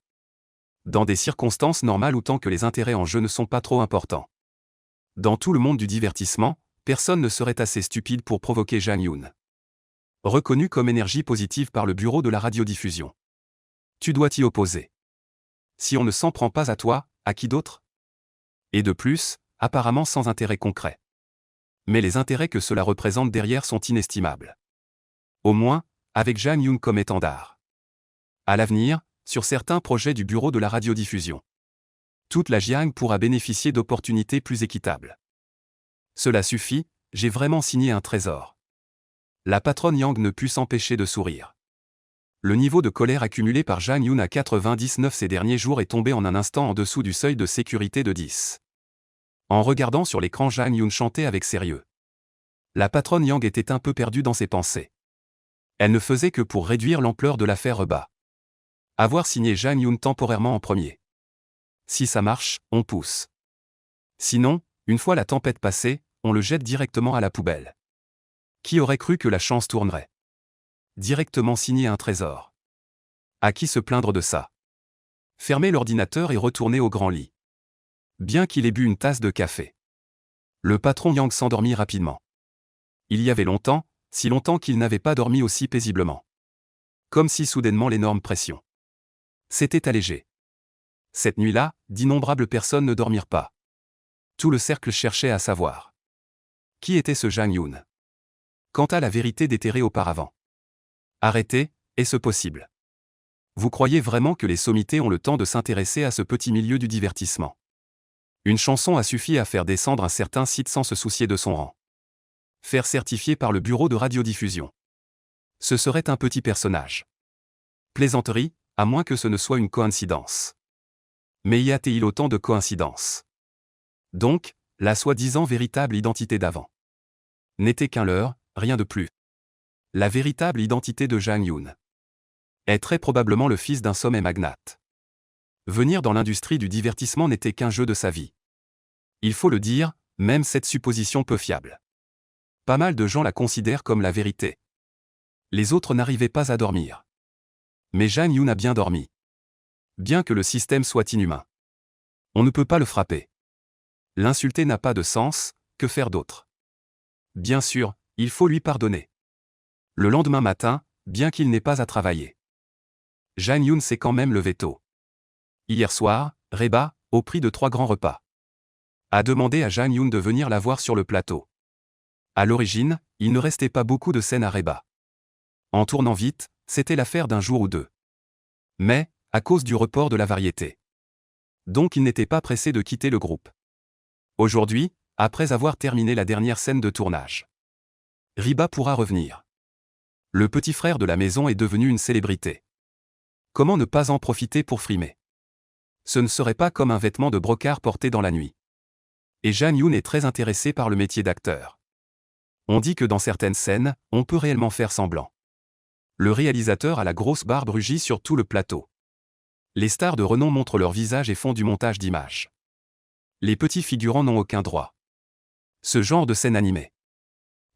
Dans des circonstances normales ou tant que les intérêts en jeu ne sont pas trop importants. Dans tout le monde du divertissement, personne ne serait assez stupide pour provoquer Jang Yoon. Reconnu comme énergie positive par le bureau de la radiodiffusion. Tu dois t'y opposer. Si on ne s'en prend pas à toi, à qui d'autre? Et de plus, apparemment sans intérêt concret. Mais les intérêts que cela représente derrière sont inestimables. Au moins, avec Jang Yoon comme étendard. À l'avenir, sur certains projets du bureau de la radiodiffusion. Toute la Jiang pourra bénéficier d'opportunités plus équitables. Cela suffit, j'ai vraiment signé un trésor. La patronne Yang ne put s'empêcher de sourire. Le niveau de colère accumulé par Jang Yoon à 99 ces derniers jours est tombé en un instant en dessous du seuil de sécurité de 10. En regardant sur l'écran, Jang Yoon chantait avec sérieux. La patronne Yang était un peu perdue dans ses pensées. Elle ne faisait que pour réduire l'ampleur de l'affaire rebat. Avoir signé Jang Yoon temporairement en premier. Si ça marche, on pousse. Sinon, une fois la tempête passée, on le jette directement à la poubelle. Qui aurait cru que la chance tournerait? Directement signer un trésor. À qui se plaindre de ça? Fermer l'ordinateur et retourner au grand lit. Bien qu'il ait bu une tasse de café. Le patron Yang s'endormit rapidement. Il y avait longtemps, si longtemps qu'il n'avait pas dormi aussi paisiblement. Comme si soudainement l'énorme pression s'était allégée. Cette nuit-là, d'innombrables personnes ne dormirent pas. Tout le cercle cherchait à savoir. Qui était ce Jang Yoon? Quant à la vérité déterrée auparavant. Arrêtez, est-ce possible? Vous croyez vraiment que les sommités ont le temps de s'intéresser à ce petit milieu du divertissement? Une chanson a suffi à faire descendre un certain site sans se soucier de son rang. Faire certifier par le bureau de radiodiffusion. Ce serait un petit personnage. Plaisanterie, à moins que ce ne soit une coïncidence. Mais y a-t-il autant de coïncidences? Donc, la soi-disant véritable identité d'avant n'était qu'un leurre, rien de plus. La véritable identité de Jang Yoon est très probablement le fils d'un sommet magnate. Venir dans l'industrie du divertissement n'était qu'un jeu de sa vie. Il faut le dire, même cette supposition peu fiable. Pas mal de gens la considèrent comme la vérité. Les autres n'arrivaient pas à dormir. Mais Jang Yoon a bien dormi. Bien que le système soit inhumain. On ne peut pas le frapper. L'insulter n'a pas de sens, que faire d'autre? Bien sûr, il faut lui pardonner. Le lendemain matin, bien qu'il n'ait pas à travailler. Jang Yoon s'est quand même levé tôt. Hier soir, Reba, au prix de 3 grands repas, a demandé à Jang Yoon de venir la voir sur le plateau. À l'origine, il ne restait pas beaucoup de scènes à Reba. En tournant vite, c'était l'affaire d'un jour ou deux. Mais, à cause du report de la variété. Donc il n'était pas pressé de quitter le groupe. Aujourd'hui, après avoir terminé la dernière scène de tournage, Reba pourra revenir. Le petit frère de la maison est devenu une célébrité. Comment ne pas en profiter pour frimer? Ce ne serait pas comme un vêtement de brocart porté dans la nuit. Et Jang Yoon est très intéressé par le métier d'acteur. On dit que dans certaines scènes, on peut réellement faire semblant. Le réalisateur a la grosse barbe rugie sur tout le plateau. Les stars de renom montrent leur visage et font du montage d'images. Les petits figurants n'ont aucun droit. Ce genre de scène animée.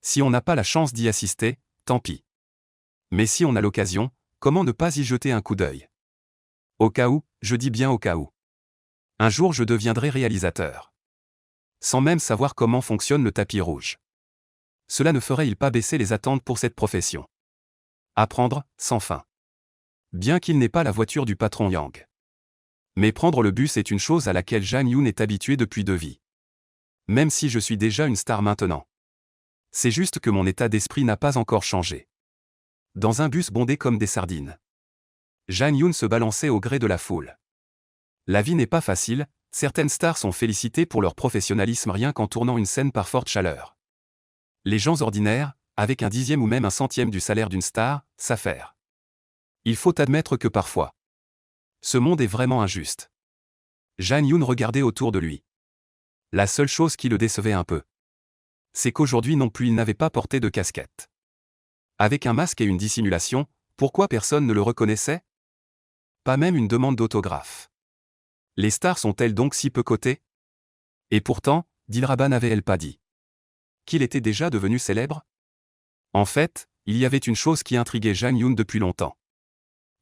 Si on n'a pas la chance d'y assister, tant pis. Mais si on a l'occasion, comment ne pas y jeter un coup d'œil? Au cas où, je dis bien au cas où. Un jour je deviendrai réalisateur. Sans même savoir comment fonctionne le tapis rouge. Cela ne ferait-il pas baisser les attentes pour cette profession? Apprendre, sans fin. Bien qu'il n'ait pas la voiture du patron Yang. Mais prendre le bus est une chose à laquelle Jang Yoon est habitué depuis 2 vies. Même si je suis déjà une star maintenant. C'est juste que mon état d'esprit n'a pas encore changé. Dans un bus bondé comme des sardines. Jang Yoon se balançait au gré de la foule. La vie n'est pas facile, certaines stars sont félicitées pour leur professionnalisme rien qu'en tournant une scène par forte chaleur. Les gens ordinaires, avec un dixième ou même un centième du salaire d'une star, s'affairent. Il faut admettre que parfois, ce monde est vraiment injuste. Jang Yoon regardait autour de lui. La seule chose qui le décevait un peu, c'est qu'aujourd'hui non plus il n'avait pas porté de casquette. Avec un masque et une dissimulation, pourquoi personne ne le reconnaissait? Pas même une demande d'autographe. Les stars sont-elles donc si peu cotées? Et pourtant, Dilraba n'avait-elle pas dit Qu'il était déjà devenu célèbre? En fait, il y avait une chose qui intriguait Jang Yoon depuis longtemps.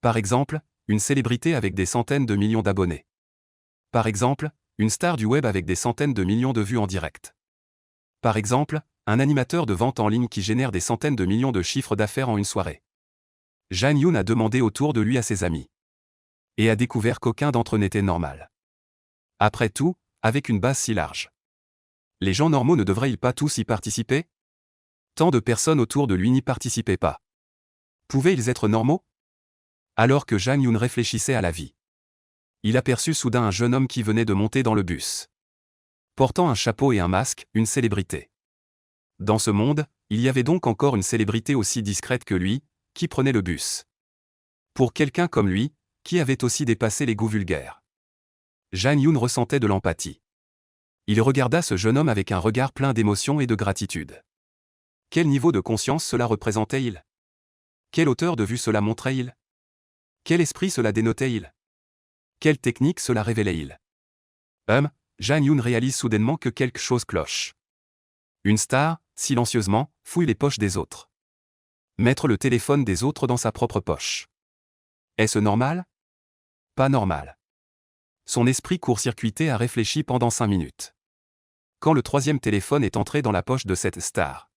Par exemple, une célébrité avec des centaines de millions d'abonnés. Par exemple, une star du web avec des centaines de millions de vues en direct. Par exemple, un animateur de vente en ligne qui génère des centaines de millions de chiffres d'affaires en une soirée. Jang Yoon a demandé autour de lui à ses amis. Et a découvert qu'aucun d'entre eux n'était normal. Après tout, avec une base si large. Les gens normaux ne devraient-ils pas tous y participer? Tant de personnes autour de lui n'y participaient pas. Pouvaient-ils être normaux? Alors que Jang Yoon réfléchissait à la vie, il aperçut soudain un jeune homme qui venait de monter dans le bus. Portant un chapeau et un masque, une célébrité. Dans ce monde, il y avait donc encore une célébrité aussi discrète que lui, qui prenait le bus. Pour quelqu'un comme lui, qui avait aussi dépassé les goûts vulgaires. Jang Yoon ressentait de l'empathie. Il regarda ce jeune homme avec un regard plein d'émotion et de gratitude. Quel niveau de conscience cela représentait-il? Quelle hauteur de vue cela montrait-il? Quel esprit cela dénotait-il? Quelle technique cela révélait-il? Jang Yoon réalise soudainement que quelque chose cloche. Une star, silencieusement, fouille les poches des autres. Mettre le téléphone des autres dans sa propre poche. Est-ce normal? Pas normal. Son esprit court-circuité a réfléchi pendant 5 minutes. Quand le troisième téléphone est entré dans la poche de cette star.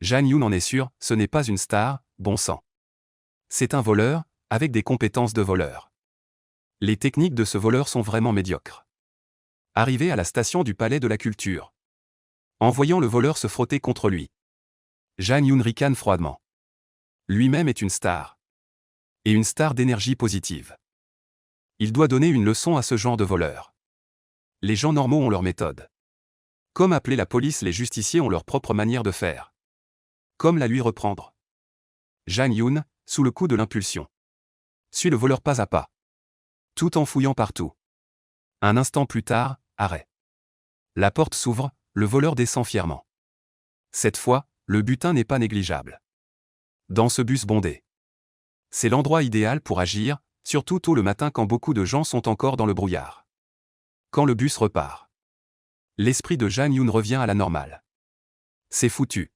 Jang Yoon en est sûr, ce n'est pas une star, bon sang. C'est un voleur, avec des compétences de voleur. Les techniques de ce voleur sont vraiment médiocres. Arrivé à la station du Palais de la Culture. En voyant le voleur se frotter contre lui. Jang Yoon ricane froidement. Lui-même est une star. Et une star d'énergie positive. Il doit donner une leçon à ce genre de voleur. Les gens normaux ont leur méthode. Comme appeler la police, les justiciers ont leur propre manière de faire. Comme la lui reprendre. Jang Yoon, sous le coup de l'impulsion, suit le voleur pas à pas. Tout en fouillant partout. Un instant plus tard, arrêt. La porte s'ouvre, le voleur descend fièrement. Cette fois, le butin n'est pas négligeable. Dans ce bus bondé. C'est l'endroit idéal pour agir, surtout tôt le matin quand beaucoup de gens sont encore dans le brouillard. Quand le bus repart. L'esprit de Jang Yoon revient à la normale. C'est foutu.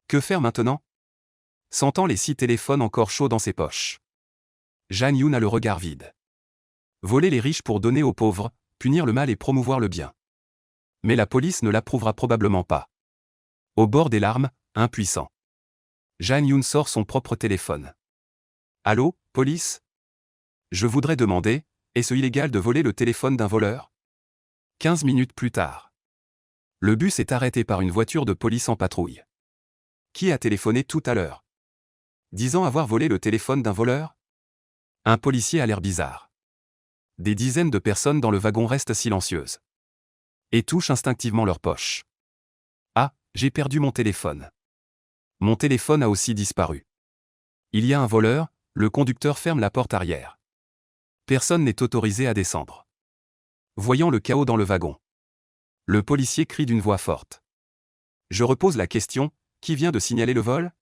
Que faire maintenant? Sentant les 6 téléphones encore chauds dans ses poches. Jang Yoon a le regard vide. Voler les riches pour donner aux pauvres, punir le mal et promouvoir le bien. Mais la police ne l'approuvera probablement pas. Au bord des larmes, impuissant. Jang Yoon sort son propre téléphone. Allô, police? Je voudrais demander, est-ce illégal de voler le téléphone d'un voleur? 15 minutes plus tard. Le bus est arrêté par une voiture de police en patrouille. Qui a téléphoné tout à l'heure? Disant avoir volé le téléphone d'un voleur? Un policier a l'air bizarre. Des dizaines de personnes dans le wagon restent silencieuses. Et touchent instinctivement leur poche. Ah, j'ai perdu mon téléphone. Mon téléphone a aussi disparu. Il y a un voleur, le conducteur ferme la porte arrière. Personne n'est autorisé à descendre. Voyant le chaos dans le wagon. Le policier crie d'une voix forte. Je repose la question, qui vient de signaler le vol?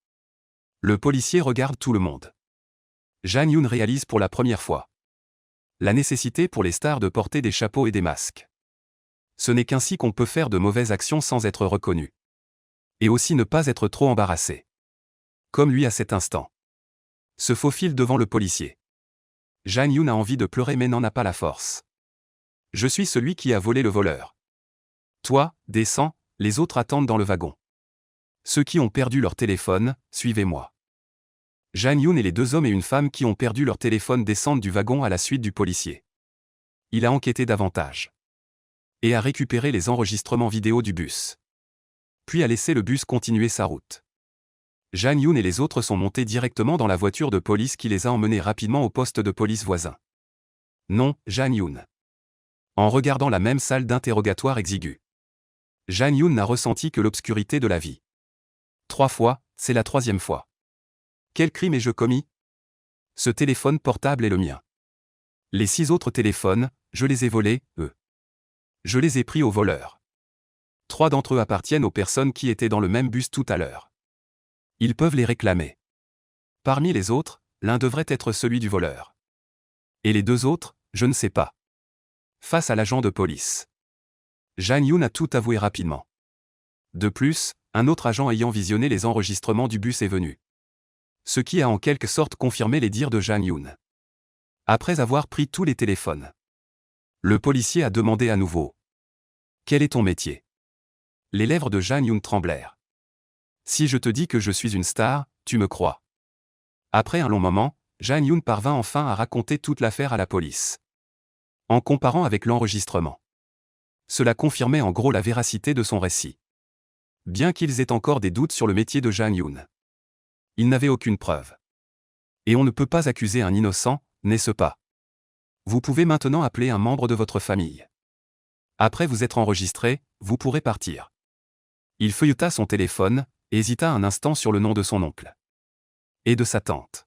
Le policier regarde tout le monde. Jang Yoon réalise pour la première fois la nécessité pour les stars de porter des chapeaux et des masques. Ce n'est qu'ainsi qu'on peut faire de mauvaises actions sans être reconnu. Et aussi ne pas être trop embarrassé. Comme lui à cet instant. Se faufile devant le policier. Jang Yoon a envie de pleurer mais n'en a pas la force. Je suis celui qui a volé le voleur. Toi, descends, les autres attendent dans le wagon. Ceux qui ont perdu leur téléphone, suivez-moi. Jang Yoon et les 2 hommes et une femme qui ont perdu leur téléphone descendent du wagon à la suite du policier. Il a enquêté davantage. Et a récupéré les enregistrements vidéo du bus. Puis a laissé le bus continuer sa route. Jang Yoon et les autres sont montés directement dans la voiture de police qui les a emmenés rapidement au poste de police voisin. Non, Jang Yoon. En regardant la même salle d'interrogatoire exiguë. Jang Yoon n'a ressenti que l'obscurité de la vie. 3 fois, c'est la 3e fois. Quel crime ai-je commis? Ce téléphone portable est le mien. Les 6 autres téléphones, je les ai volés, eux. Je les ai pris aux voleurs. 3 d'entre eux appartiennent aux personnes qui étaient dans le même bus tout à l'heure. Ils peuvent les réclamer. Parmi les autres, l'un devrait être celui du voleur. Et les 2 autres, je ne sais pas. Face à l'agent de police. Jang Yoon a tout avoué rapidement. De plus, un autre agent ayant visionné les enregistrements du bus est venu. Ce qui a en quelque sorte confirmé les dires de Jang Yoon. Après avoir pris tous les téléphones, le policier a demandé à nouveau. Quel est ton métier? Les lèvres de Jang Yoon tremblèrent. Si je te dis que je suis une star, tu me crois. Après un long moment, Jang Yoon parvint enfin à raconter toute l'affaire à la police. En comparant avec l'enregistrement, cela confirmait en gros la véracité de son récit. Bien qu'ils aient encore des doutes sur le métier de Jang Yoon, ils n'avaient aucune preuve. Et on ne peut pas accuser un innocent, n'est-ce pas? Vous pouvez maintenant appeler un membre de votre famille. Après vous être enregistré, vous pourrez partir. Il feuilleta son téléphone, hésita un instant sur le nom de son oncle. Et de sa tante.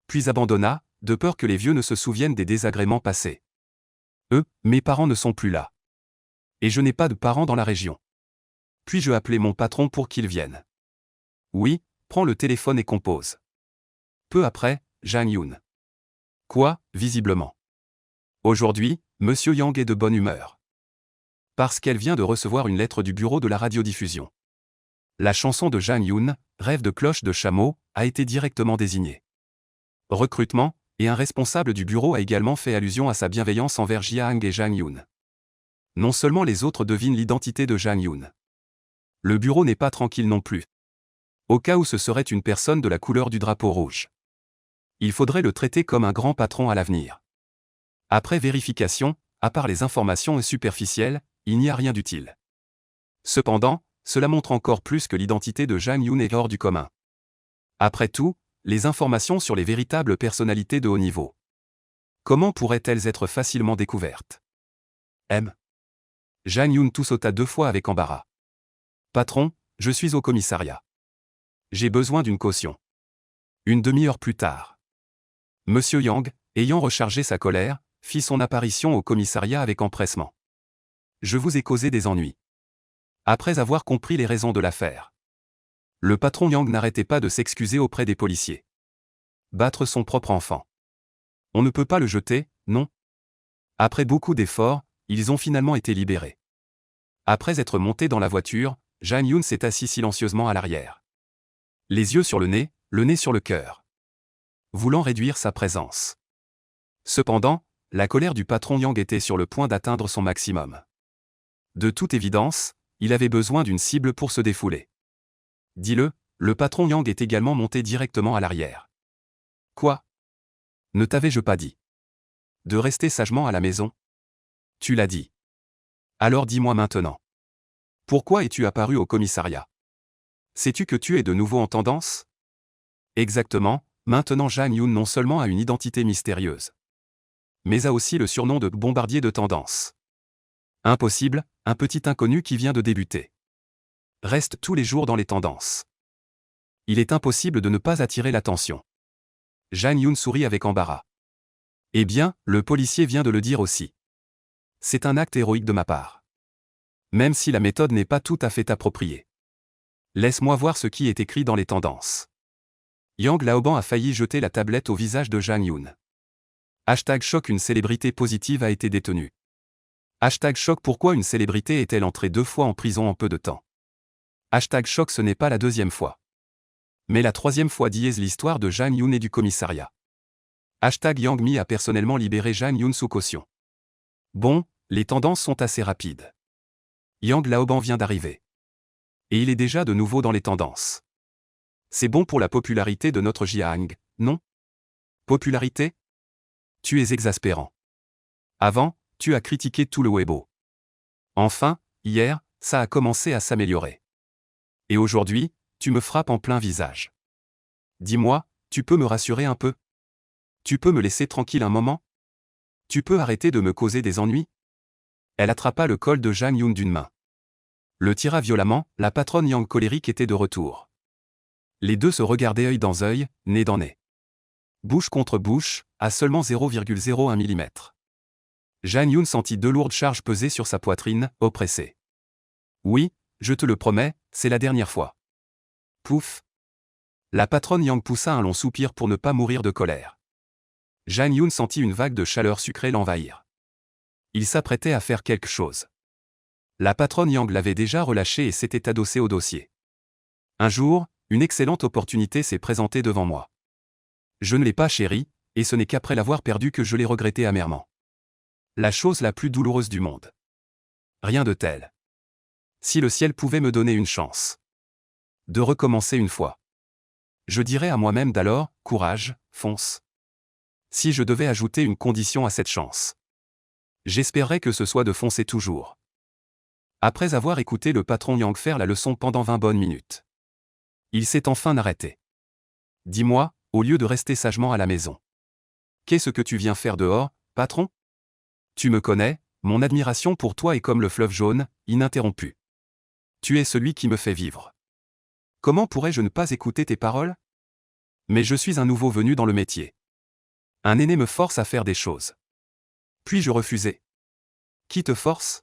Puis abandonna, de peur que les vieux ne se souviennent des désagréments passés. Mes parents ne sont plus là. Et je n'ai pas de parents dans la région. Puis-je appeler mon patron pour qu'il vienne? Oui, prends le téléphone et compose. Peu après, Jang Yoon. Quoi, visiblement. Aujourd'hui, Monsieur Yang est de bonne humeur. Parce qu'elle vient de recevoir une lettre du bureau de la radiodiffusion. La chanson de Jang Yoon, Rêve de cloche de chameau, a été directement désignée. Recrutement, et un responsable du bureau a également fait allusion à sa bienveillance envers Jiang et Jang Yoon. Non seulement les autres devinent l'identité de Jang Yoon. Le bureau n'est pas tranquille non plus. Au cas où ce serait une personne de la couleur du drapeau rouge. Il faudrait le traiter comme un grand patron à l'avenir. Après vérification, à part les informations superficielles, il n'y a rien d'utile. Cependant, cela montre encore plus que l'identité de Jang Yoon est hors du commun. Après tout, les informations sur les véritables personnalités de haut niveau. Comment pourraient-elles être facilement découvertes? Jang Yoon tout sauta 2 fois avec embarras. Patron, je suis au commissariat. J'ai besoin d'une caution. Une demi-heure plus tard. Monsieur Yang, ayant rechargé sa colère, fit son apparition au commissariat avec empressement. Je vous ai causé des ennuis. Après avoir compris les raisons de l'affaire. Le patron Yang n'arrêtait pas de s'excuser auprès des policiers. Battre son propre enfant. On ne peut pas le jeter, non? Après beaucoup d'efforts, ils ont finalement été libérés. Après être monté dans la voiture, Jang Yoon s'est assis silencieusement à l'arrière. Les yeux sur le nez sur le cœur. Voulant réduire sa présence. Cependant, la colère du patron Yang était sur le point d'atteindre son maximum. De toute évidence, il avait besoin d'une cible pour se défouler. Dis-le, le patron Yang est également monté directement à l'arrière. Quoi? Ne t'avais-je pas dit de rester sagement à la maison? Tu l'as dit. Alors dis-moi maintenant. Pourquoi es-tu apparu au commissariat? Sais-tu que tu es de nouveau en tendance? Exactement, maintenant Jang Yoon non seulement a une identité mystérieuse, mais a aussi le surnom de bombardier de tendance. Impossible, un petit inconnu qui vient de débuter. Reste tous les jours dans les tendances. Il est impossible de ne pas attirer l'attention. Jang Yoon sourit avec embarras. Eh bien, le policier vient de le dire aussi. C'est un acte héroïque de ma part. Même si la méthode n'est pas tout à fait appropriée. Laisse-moi voir ce qui est écrit dans les tendances. Yang Laoban a failli jeter la tablette au visage de Jang Yoon. #choc une célébrité positive a été détenue. #choc pourquoi une célébrité est-elle entrée 2 fois en prison en peu de temps? #choc ce n'est pas la 2e fois. Mais la 3e fois dièse l'histoire de Jang Yoon et du commissariat. Yang Mi a personnellement libéré Jang Yoon sous caution. Bon, les tendances sont assez rapides. Yang Laoban vient d'arriver. Et il est déjà de nouveau dans les tendances. C'est bon pour la popularité de notre Jiang, non? Popularité? Tu es exaspérant. Avant, tu as critiqué tout le Weibo. Enfin, hier, ça a commencé à s'améliorer. Et aujourd'hui, tu me frappes en plein visage. Dis-moi, tu peux me rassurer un peu? Tu peux me laisser tranquille un moment? Tu peux arrêter de me causer des ennuis? Elle attrapa le col de Jang Yoon d'une main. Le tira violemment, la patronne Yang colérique était de retour. Les deux se regardaient œil dans œil, nez dans nez. Bouche contre bouche, à seulement 0,01 mm. Jang Yoon sentit 2 lourdes charges peser sur sa poitrine, oppressée. Oui, je te le promets, c'est la dernière fois. Pouf. La patronne Yang poussa un long soupir pour ne pas mourir de colère. Jang Yoon sentit une vague de chaleur sucrée l'envahir. Il s'apprêtait à faire quelque chose. La patronne Yang l'avait déjà relâché et s'était adossée au dossier. Un jour, une excellente opportunité s'est présentée devant moi. Je ne l'ai pas chérie, et ce n'est qu'après l'avoir perdue que je l'ai regretté amèrement. La chose la plus douloureuse du monde. Rien de tel. Si le ciel pouvait me donner une chance. De recommencer une fois. Je dirais à moi-même d'alors, courage, fonce. Si je devais ajouter une condition à cette chance. J'espérerais que ce soit de foncer toujours. Après avoir écouté le patron Yang faire la leçon pendant 20 bonnes minutes. Il s'est enfin arrêté. Dis-moi, au lieu de rester sagement à la maison. Qu'est-ce que tu viens faire dehors, patron? Tu me connais, mon admiration pour toi est comme le fleuve jaune, ininterrompue. Tu es celui qui me fait vivre. Comment pourrais-je ne pas écouter tes paroles? Mais je suis un nouveau venu dans le métier. Un aîné me force à faire des choses. Puis-je refuser? Qui te force?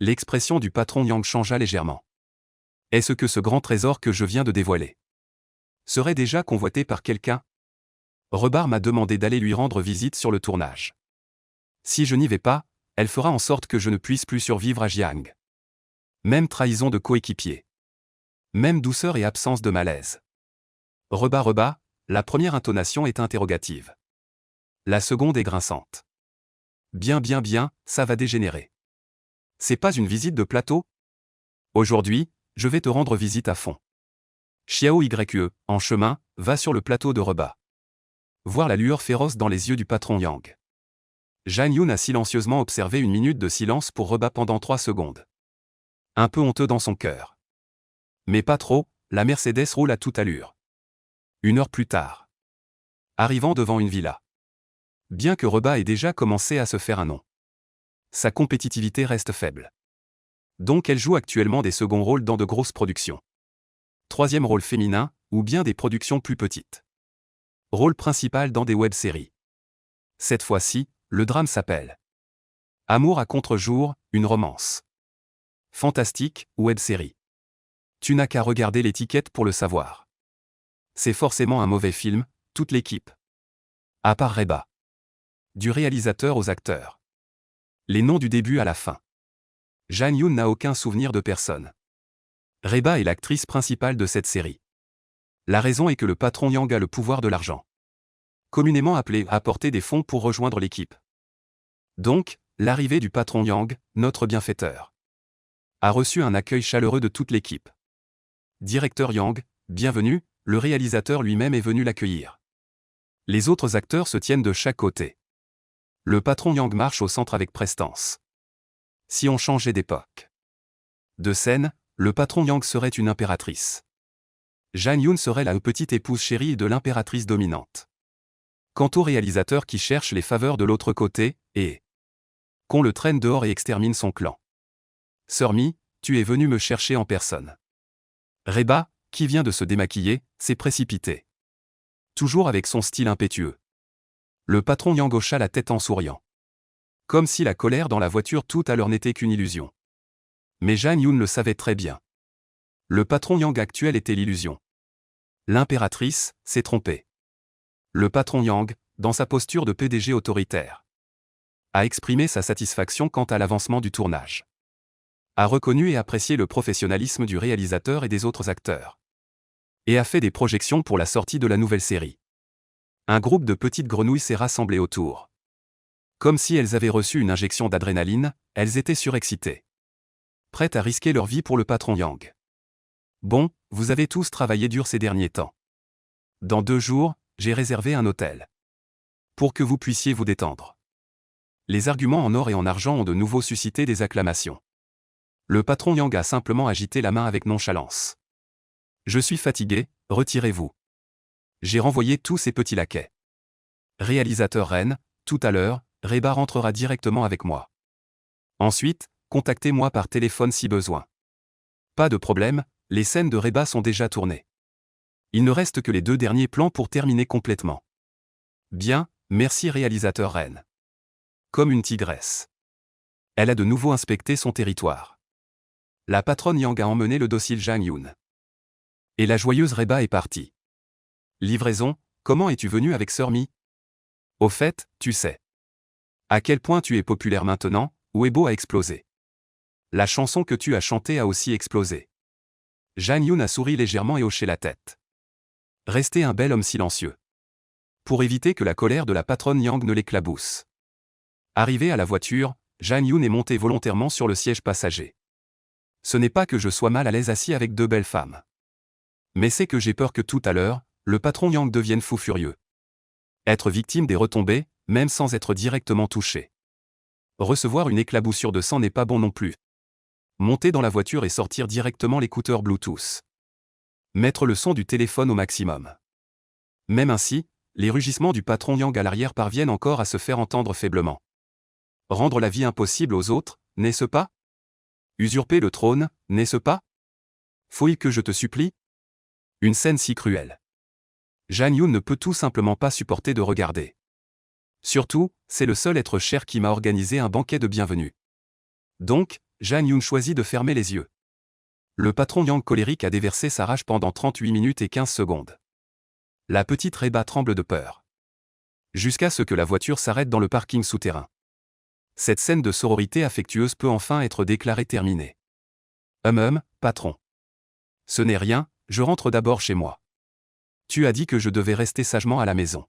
L'expression du patron Yang changea légèrement. Est-ce que ce grand trésor que je viens de dévoiler serait déjà convoité par quelqu'un? Rebar m'a demandé d'aller lui rendre visite sur le tournage. Si je n'y vais pas, elle fera en sorte que je ne puisse plus survivre à Jiang. Même trahison de coéquipier. Même douceur et absence de malaise. Rebar, la première intonation est interrogative. La seconde est grinçante. Bien, ça va dégénérer. C'est pas une visite de plateau? Aujourd'hui, je vais te rendre visite à fond. Xiao Ye, en chemin, va sur le plateau de repas. Voir la lueur féroce dans les yeux du patron Yang. Zhang Yun a silencieusement observé une minute de silence pour repas pendant 3 secondes. Un peu honteux dans son cœur. Mais pas trop, la Mercedes roule à toute allure. 1 heure plus tard. Arrivant devant une villa. Bien que repas ait déjà commencé à se faire un nom. Sa compétitivité reste faible. Donc elle joue actuellement des seconds rôles dans de grosses productions. 3e rôle féminin, ou bien des productions plus petites. Rôle principal dans des web-séries. Cette fois-ci, le drame s'appelle Amour à contre-jour, une romance. Fantastique, web-série. Tu n'as qu'à regarder l'étiquette pour le savoir. C'est forcément un mauvais film, toute l'équipe. À part Reba. Du réalisateur aux acteurs. Les noms du début à la fin. Zhang Yun n'a aucun souvenir de personne. Reba est l'actrice principale de cette série. La raison est que le patron Yang a le pouvoir de l'argent. Communément appelé à apporter des fonds pour rejoindre l'équipe. Donc, l'arrivée du patron Yang, notre bienfaiteur, a reçu un accueil chaleureux de toute l'équipe. Directeur Yang, bienvenue, le réalisateur lui-même est venu l'accueillir. Les autres acteurs se tiennent de chaque côté. Le patron Yang marche au centre avec prestance. Si on changeait d'époque. De scène, le patron Yang serait une impératrice. Zhang Yun serait la petite épouse chérie de l'impératrice dominante. Quant au réalisateur qui cherche les faveurs de l'autre côté, et qu'on le traîne dehors et extermine son clan. Sœur Mi, tu es venu me chercher en personne. Reba, qui vient de se démaquiller, s'est précipité. Toujours avec son style impétueux. Le patron Yang hocha la tête en souriant. Comme si la colère dans la voiture tout à l'heure n'était qu'une illusion. Mais Zhang Yun le savait très bien. Le patron Yang actuel était l'illusion. L'impératrice s'est trompée. Le patron Yang, dans sa posture de PDG autoritaire, a exprimé sa satisfaction quant à l'avancement du tournage. A reconnu et apprécié le professionnalisme du réalisateur et des autres acteurs. Et a fait des projections pour la sortie de la nouvelle série. Un groupe de petites grenouilles s'est rassemblé autour. Comme si elles avaient reçu une injection d'adrénaline, elles étaient surexcitées. Prêtes à risquer leur vie pour le patron Yang. Bon, vous avez tous travaillé dur ces derniers temps. Dans 2 jours, j'ai réservé un hôtel. Pour que vous puissiez vous détendre. Les arguments en or et en argent ont de nouveau suscité des acclamations. Le patron Yang a simplement agité la main avec nonchalance. Je suis fatigué, retirez-vous. J'ai renvoyé tous ces petits laquais. Réalisateur Ren, tout à l'heure, Reba rentrera directement avec moi. Ensuite, contactez-moi par téléphone si besoin. Pas de problème, les scènes de Reba sont déjà tournées. Il ne reste que les 2 derniers plans pour terminer complètement. Bien, merci réalisateur Ren. Comme une tigresse. Elle a de nouveau inspecté son territoire. La patronne Yang a emmené le docile Zhang Yun. Et la joyeuse Reba est partie. Livraison, comment es-tu venu avec Sœur Mi? Au fait, tu sais. À quel point tu es populaire maintenant, Weibo a explosé. La chanson que tu as chantée a aussi explosé. Jang Yoon a souri légèrement et hoché la tête. Restait un bel homme silencieux. Pour éviter que la colère de la patronne Yang ne l'éclabousse. Arrivé à la voiture, Jang Yoon est monté volontairement sur le siège passager. Ce n'est pas que je sois mal à l'aise assis avec deux belles femmes. Mais c'est que j'ai peur que tout à l'heure, le patron Yang devienne fou furieux. Être victime des retombées, même sans être directement touché. Recevoir une éclaboussure de sang n'est pas bon non plus. Monter dans la voiture et sortir directement l'écouteur Bluetooth. Mettre le son du téléphone au maximum. Même ainsi, les rugissements du patron Yang à l'arrière parviennent encore à se faire entendre faiblement. Rendre la vie impossible aux autres, n'est-ce pas? Usurper le trône, n'est-ce pas? Faut-il que je te supplie? Une scène si cruelle. Jang Yoon ne peut tout simplement pas supporter de regarder. Surtout, c'est le seul être cher qui m'a organisé un banquet de bienvenue. Donc, Jang Yoon choisit de fermer les yeux. Le patron Yang colérique a déversé sa rage pendant 38 minutes et 15 secondes. La petite Reba tremble de peur. Jusqu'à ce que la voiture s'arrête dans le parking souterrain. Cette scène de sororité affectueuse peut enfin être déclarée terminée. Patron. Ce n'est rien, je rentre d'abord chez moi. Tu as dit que je devais rester sagement à la maison.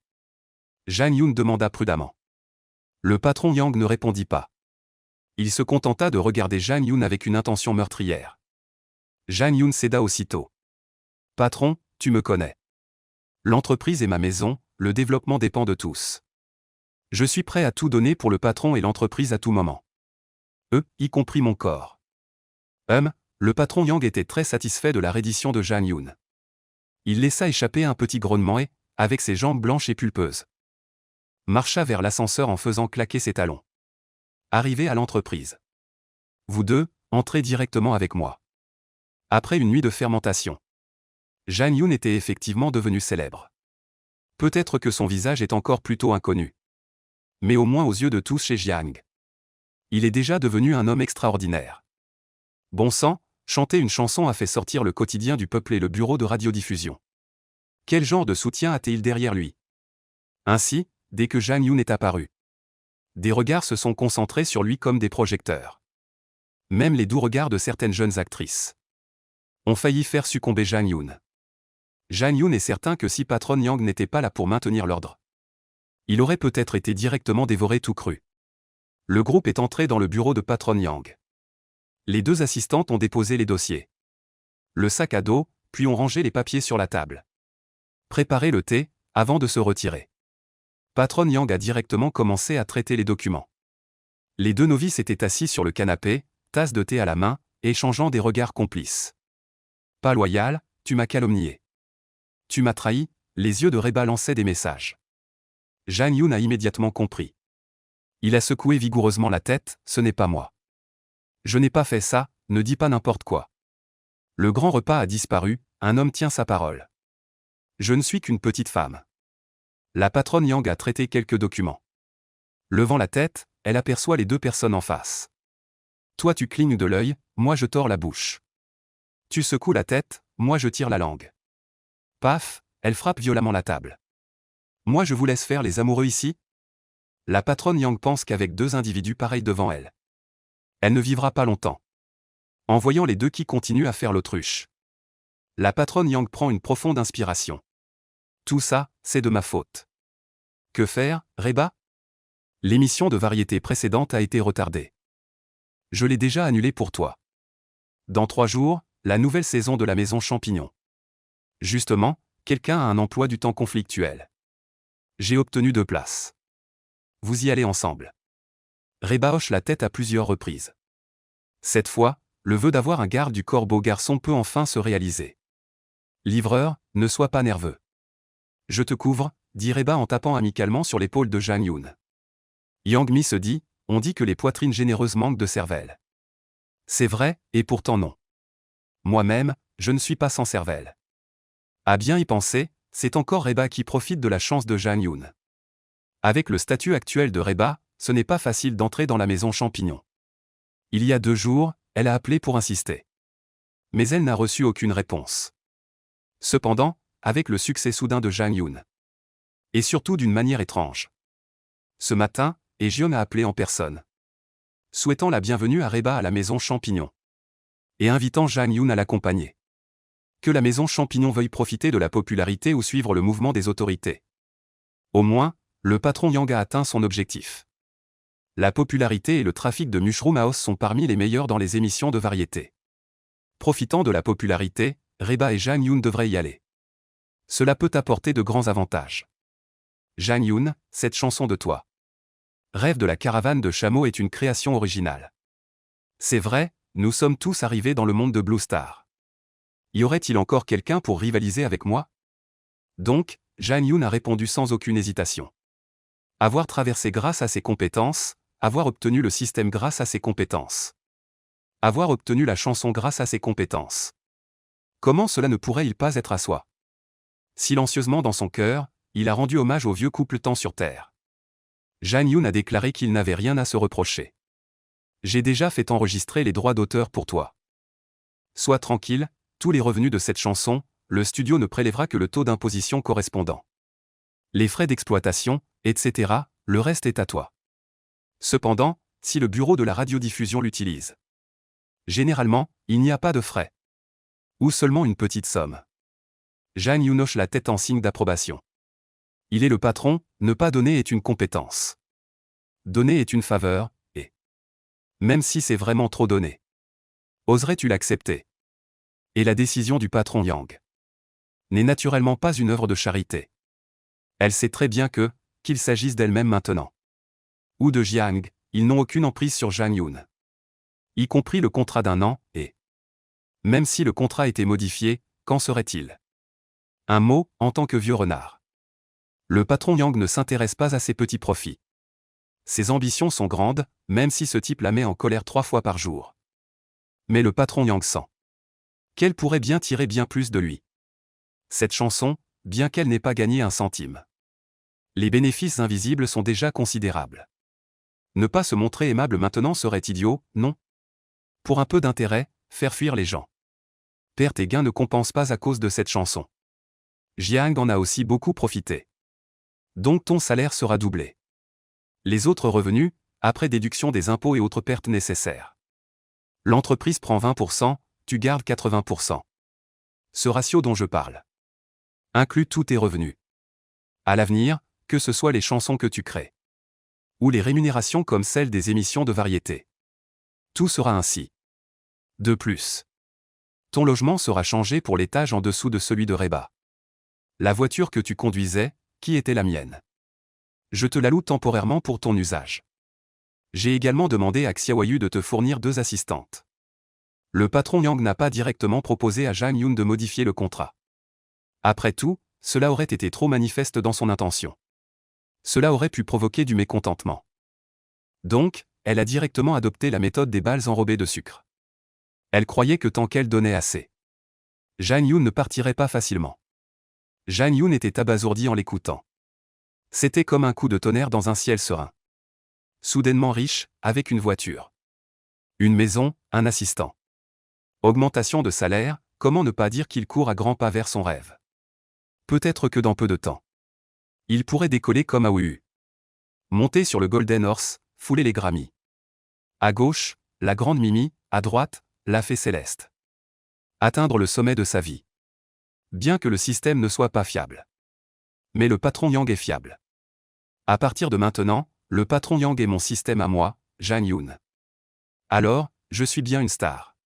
Jang Yoon demanda prudemment. Le patron Yang ne répondit pas. Il se contenta de regarder Jang Yoon avec une intention meurtrière. Jang Yoon céda aussitôt. Patron, tu me connais. L'entreprise est ma maison, le développement dépend de tous. Je suis prêt à tout donner pour le patron et l'entreprise à tout moment. Y compris mon corps. Le patron Yang était très satisfait de la reddition de Jang Yoon. Il laissa échapper un petit grognement et, avec ses jambes blanches et pulpeuses, marcha vers l'ascenseur en faisant claquer ses talons. Arrivé à l'entreprise. Vous deux, entrez directement avec moi. Après une nuit de fermentation, Jang Yoon était effectivement devenu célèbre. Peut-être que son visage est encore plutôt inconnu. Mais au moins aux yeux de tous chez Jiang. Il est déjà devenu un homme extraordinaire. Bon sang, chanter une chanson a fait sortir le quotidien du peuple et le bureau de radiodiffusion. Quel genre de soutien a-t-il derrière lui? Ainsi, dès que Jang Yoon est apparu, des regards se sont concentrés sur lui comme des projecteurs. Même les doux regards de certaines jeunes actrices ont failli faire succomber Jang Yoon. Jang Yoon est certain que si patron Yang n'était pas là pour maintenir l'ordre, il aurait peut-être été directement dévoré tout cru. Le groupe est entré dans le bureau de patron Yang. Les deux assistantes ont déposé les dossiers, le sac à dos, puis ont rangé les papiers sur la table. Préparé le thé, avant de se retirer. Patron Yang a directement commencé à traiter les documents. Les deux novices étaient assis sur le canapé, tasse de thé à la main, échangeant des regards complices. Pas loyal, tu m'as calomnié. Tu m'as trahi, les yeux de Reba lançaient des messages. Jang Yoon a immédiatement compris. Il a secoué vigoureusement la tête, ce n'est pas moi. Je n'ai pas fait ça, ne dis pas n'importe quoi. Le grand repas a disparu, un homme tient sa parole. Je ne suis qu'une petite femme. La patronne Yang a traité quelques documents. Levant la tête, elle aperçoit les deux personnes en face. Toi tu clignes de l'œil, moi je tords la bouche. Tu secoues la tête, moi je tire la langue. Paf, elle frappe violemment la table. Moi je vous laisse faire les amoureux ici? La patronne Yang pense qu'avec deux individus pareils devant elle, elle ne vivra pas longtemps. En voyant les deux qui continuent à faire l'autruche, la patronne Yang prend une profonde inspiration. Tout ça, c'est de ma faute. Que faire, Reba? L'émission de variété précédente a été retardée. Je l'ai déjà annulée pour toi. Dans 3 jours, la nouvelle saison de la Maison Champignon. Justement, quelqu'un a un emploi du temps conflictuel. J'ai obtenu 2 places. Vous y allez ensemble. Reba hoche la tête à plusieurs reprises. Cette fois, le vœu d'avoir un garde du corps beau garçon peut enfin se réaliser. Livreur, ne sois pas nerveux. Je te couvre, dit Reba en tapant amicalement sur l'épaule de Jang Yoon. Yang Mi se dit, on dit que les poitrines généreuses manquent de cervelle. C'est vrai, et pourtant non. Moi-même, je ne suis pas sans cervelle. À bien y penser, c'est encore Reba qui profite de la chance de Jang Yoon. Avec le statut actuel de Reba, ce n'est pas facile d'entrer dans la maison Champignon. Il y a 2 jours, elle a appelé pour insister. Mais elle n'a reçu aucune réponse. Cependant, avec le succès soudain de Jang Yoon, et surtout d'une manière étrange. Ce matin, Jeon a appelé en personne. souhaitant la bienvenue à Reba à la maison Champignon. Et invitant Jang Yoon à l'accompagner. Que la maison Champignon veuille profiter de la popularité ou suivre le mouvement des autorités. Au moins, le patron Yang a atteint son objectif. La popularité et le trafic de Mushroom House sont parmi les meilleurs dans les émissions de variété. Profitant de la popularité, Reba et Jang Yoon devraient y aller. Cela peut apporter de grands avantages. Jang Yoon, cette chanson de toi. Rêve de la caravane de chameaux est une création originale. C'est vrai, nous sommes tous arrivés dans le monde de Blue Star. Y aurait-il encore quelqu'un pour rivaliser avec moi? Donc, Jang Yoon a répondu sans aucune hésitation. Avoir traversé grâce à ses compétences, avoir obtenu le système grâce à ses compétences. Avoir obtenu la chanson grâce à ses compétences. Comment cela ne pourrait-il pas être à soi? Silencieusement dans son cœur, il a rendu hommage au vieux couple temps sur Terre. Jang Yoon a déclaré qu'il n'avait rien à se reprocher. J'ai déjà fait enregistrer les droits d'auteur pour toi. Sois tranquille, tous les revenus de cette chanson, le studio ne prélèvera que le taux d'imposition correspondant. Les frais d'exploitation, etc., le reste est à toi. Cependant, si le bureau de la radiodiffusion l'utilise. Généralement, il n'y a pas de frais. Ou seulement une petite somme. Jang Yoon hoche la tête en signe d'approbation. Il est le patron, ne pas donner est une compétence. Donner est une faveur, et même si c'est vraiment trop donné. Oserais-tu l'accepter? Et la décision du patron Yang n'est naturellement pas une œuvre de charité. Elle sait très bien que, qu'il s'agisse d'elle-même maintenant, ou de Jiang, ils n'ont aucune emprise sur Jang Yoon. Y compris le contrat d'1 an, et même si le contrat était modifié, qu'en serait-il? Un mot, en tant que vieux renard. Le patron Yang ne s'intéresse pas à ses petits profits. Ses ambitions sont grandes, même si ce type la met en colère 3 fois par jour. Mais le patron Yang sent qu'elle pourrait bien tirer bien plus de lui. Cette chanson, bien qu'elle n'ait pas gagné un centime. Les bénéfices invisibles sont déjà considérables. Ne pas se montrer aimable maintenant serait idiot, non? Pour un peu d'intérêt, faire fuir les gens. Perte et gain ne compensent pas à cause de cette chanson. Jiang en a aussi beaucoup profité. Donc ton salaire sera doublé. Les autres revenus, après déduction des impôts et autres pertes nécessaires. L'entreprise prend 20%, tu gardes 80%. Ce ratio dont je parle inclut tous tes revenus. À l'avenir, que ce soit les chansons que tu crées, ou les rémunérations comme celles des émissions de variété. Tout sera ainsi. De plus, ton logement sera changé pour l'étage en dessous de celui de Reba. La voiture que tu conduisais, qui était la mienne. Je te la loue temporairement pour ton usage. J'ai également demandé à Xiaoyu de te fournir 2 assistantes. Le patron Yang n'a pas directement proposé à Jang Yoon de modifier le contrat. Après tout, cela aurait été trop manifeste dans son intention. Cela aurait pu provoquer du mécontentement. Donc, elle a directement adopté la méthode des balles enrobées de sucre. Elle croyait que tant qu'elle donnait assez, Jang Yoon ne partirait pas facilement. Jang Yoon était abasourdi en l'écoutant. C'était comme un coup de tonnerre dans un ciel serein. Soudainement riche, avec une voiture, une maison, un assistant. Augmentation de salaire, comment ne pas dire qu'il court à grands pas vers son rêve? Peut-être que dans peu de temps, il pourrait décoller comme AOU. Monter sur le Golden Horse, fouler les Grammys. À gauche, la grande Mimi, à droite, la fée céleste. Atteindre le sommet de sa vie. Bien que le système ne soit pas fiable. Mais le patron Yang est fiable. À partir de maintenant, le patron Yang est mon système à moi, Jang Yoon. Alors, je suis bien une star.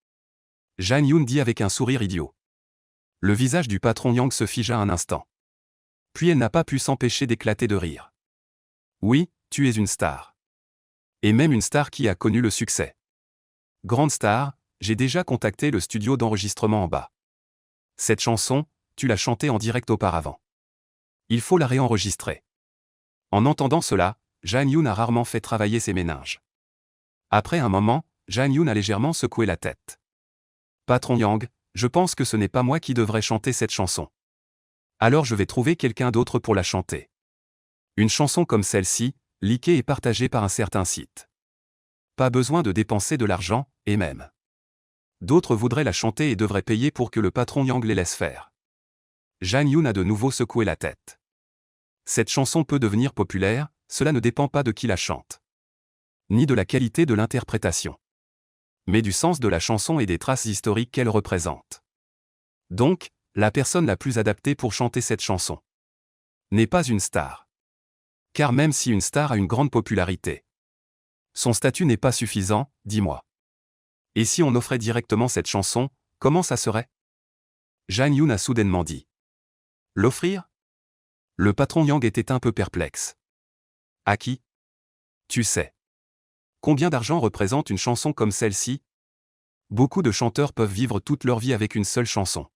Jang Yoon dit avec un sourire idiot. Le visage du patron Yang se figea un instant. Puis elle n'a pas pu s'empêcher d'éclater de rire. Oui, tu es une star. Et même une star qui a connu le succès. Grande star, j'ai déjà contacté le studio d'enregistrement en bas. Cette chanson, tu l'as chantée en direct auparavant. Il faut la réenregistrer. En entendant cela, Jang Yoon a rarement fait travailler ses méninges. Après un moment, Jang Yoon a légèrement secoué la tête. Patron Yang, je pense que ce n'est pas moi qui devrais chanter cette chanson. Alors je vais trouver quelqu'un d'autre pour la chanter. Une chanson comme celle-ci, leakée et partagée par un certain site. Pas besoin de dépenser de l'argent, et même. D'autres voudraient la chanter et devraient payer pour que le patron Yang les laisse faire. Jang Yoon a de nouveau secoué la tête. Cette chanson peut devenir populaire, cela ne dépend pas de qui la chante. ni de la qualité de l'interprétation, mais du sens de la chanson et des traces historiques qu'elle représente. Donc, la personne la plus adaptée pour chanter cette chanson n'est pas une star. Car même si une star a une grande popularité, son statut n'est pas suffisant, dis-moi. Et si on offrait directement cette chanson, comment ça serait? Jang Yoon a soudainement dit. L'offrir? Le patron Yang était un peu perplexe. À qui? Tu sais. Combien d'argent représente une chanson comme celle-ci? Beaucoup de chanteurs peuvent vivre toute leur vie avec une seule chanson.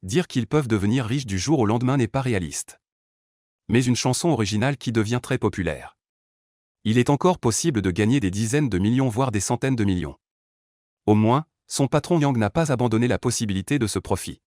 Dire qu'ils peuvent devenir riches du jour au lendemain n'est pas réaliste. Mais une chanson originale qui devient très populaire. Il est encore possible de gagner des dizaines de millions voire des centaines de millions. Au moins, son patron Yang n'a pas abandonné la possibilité de ce profit.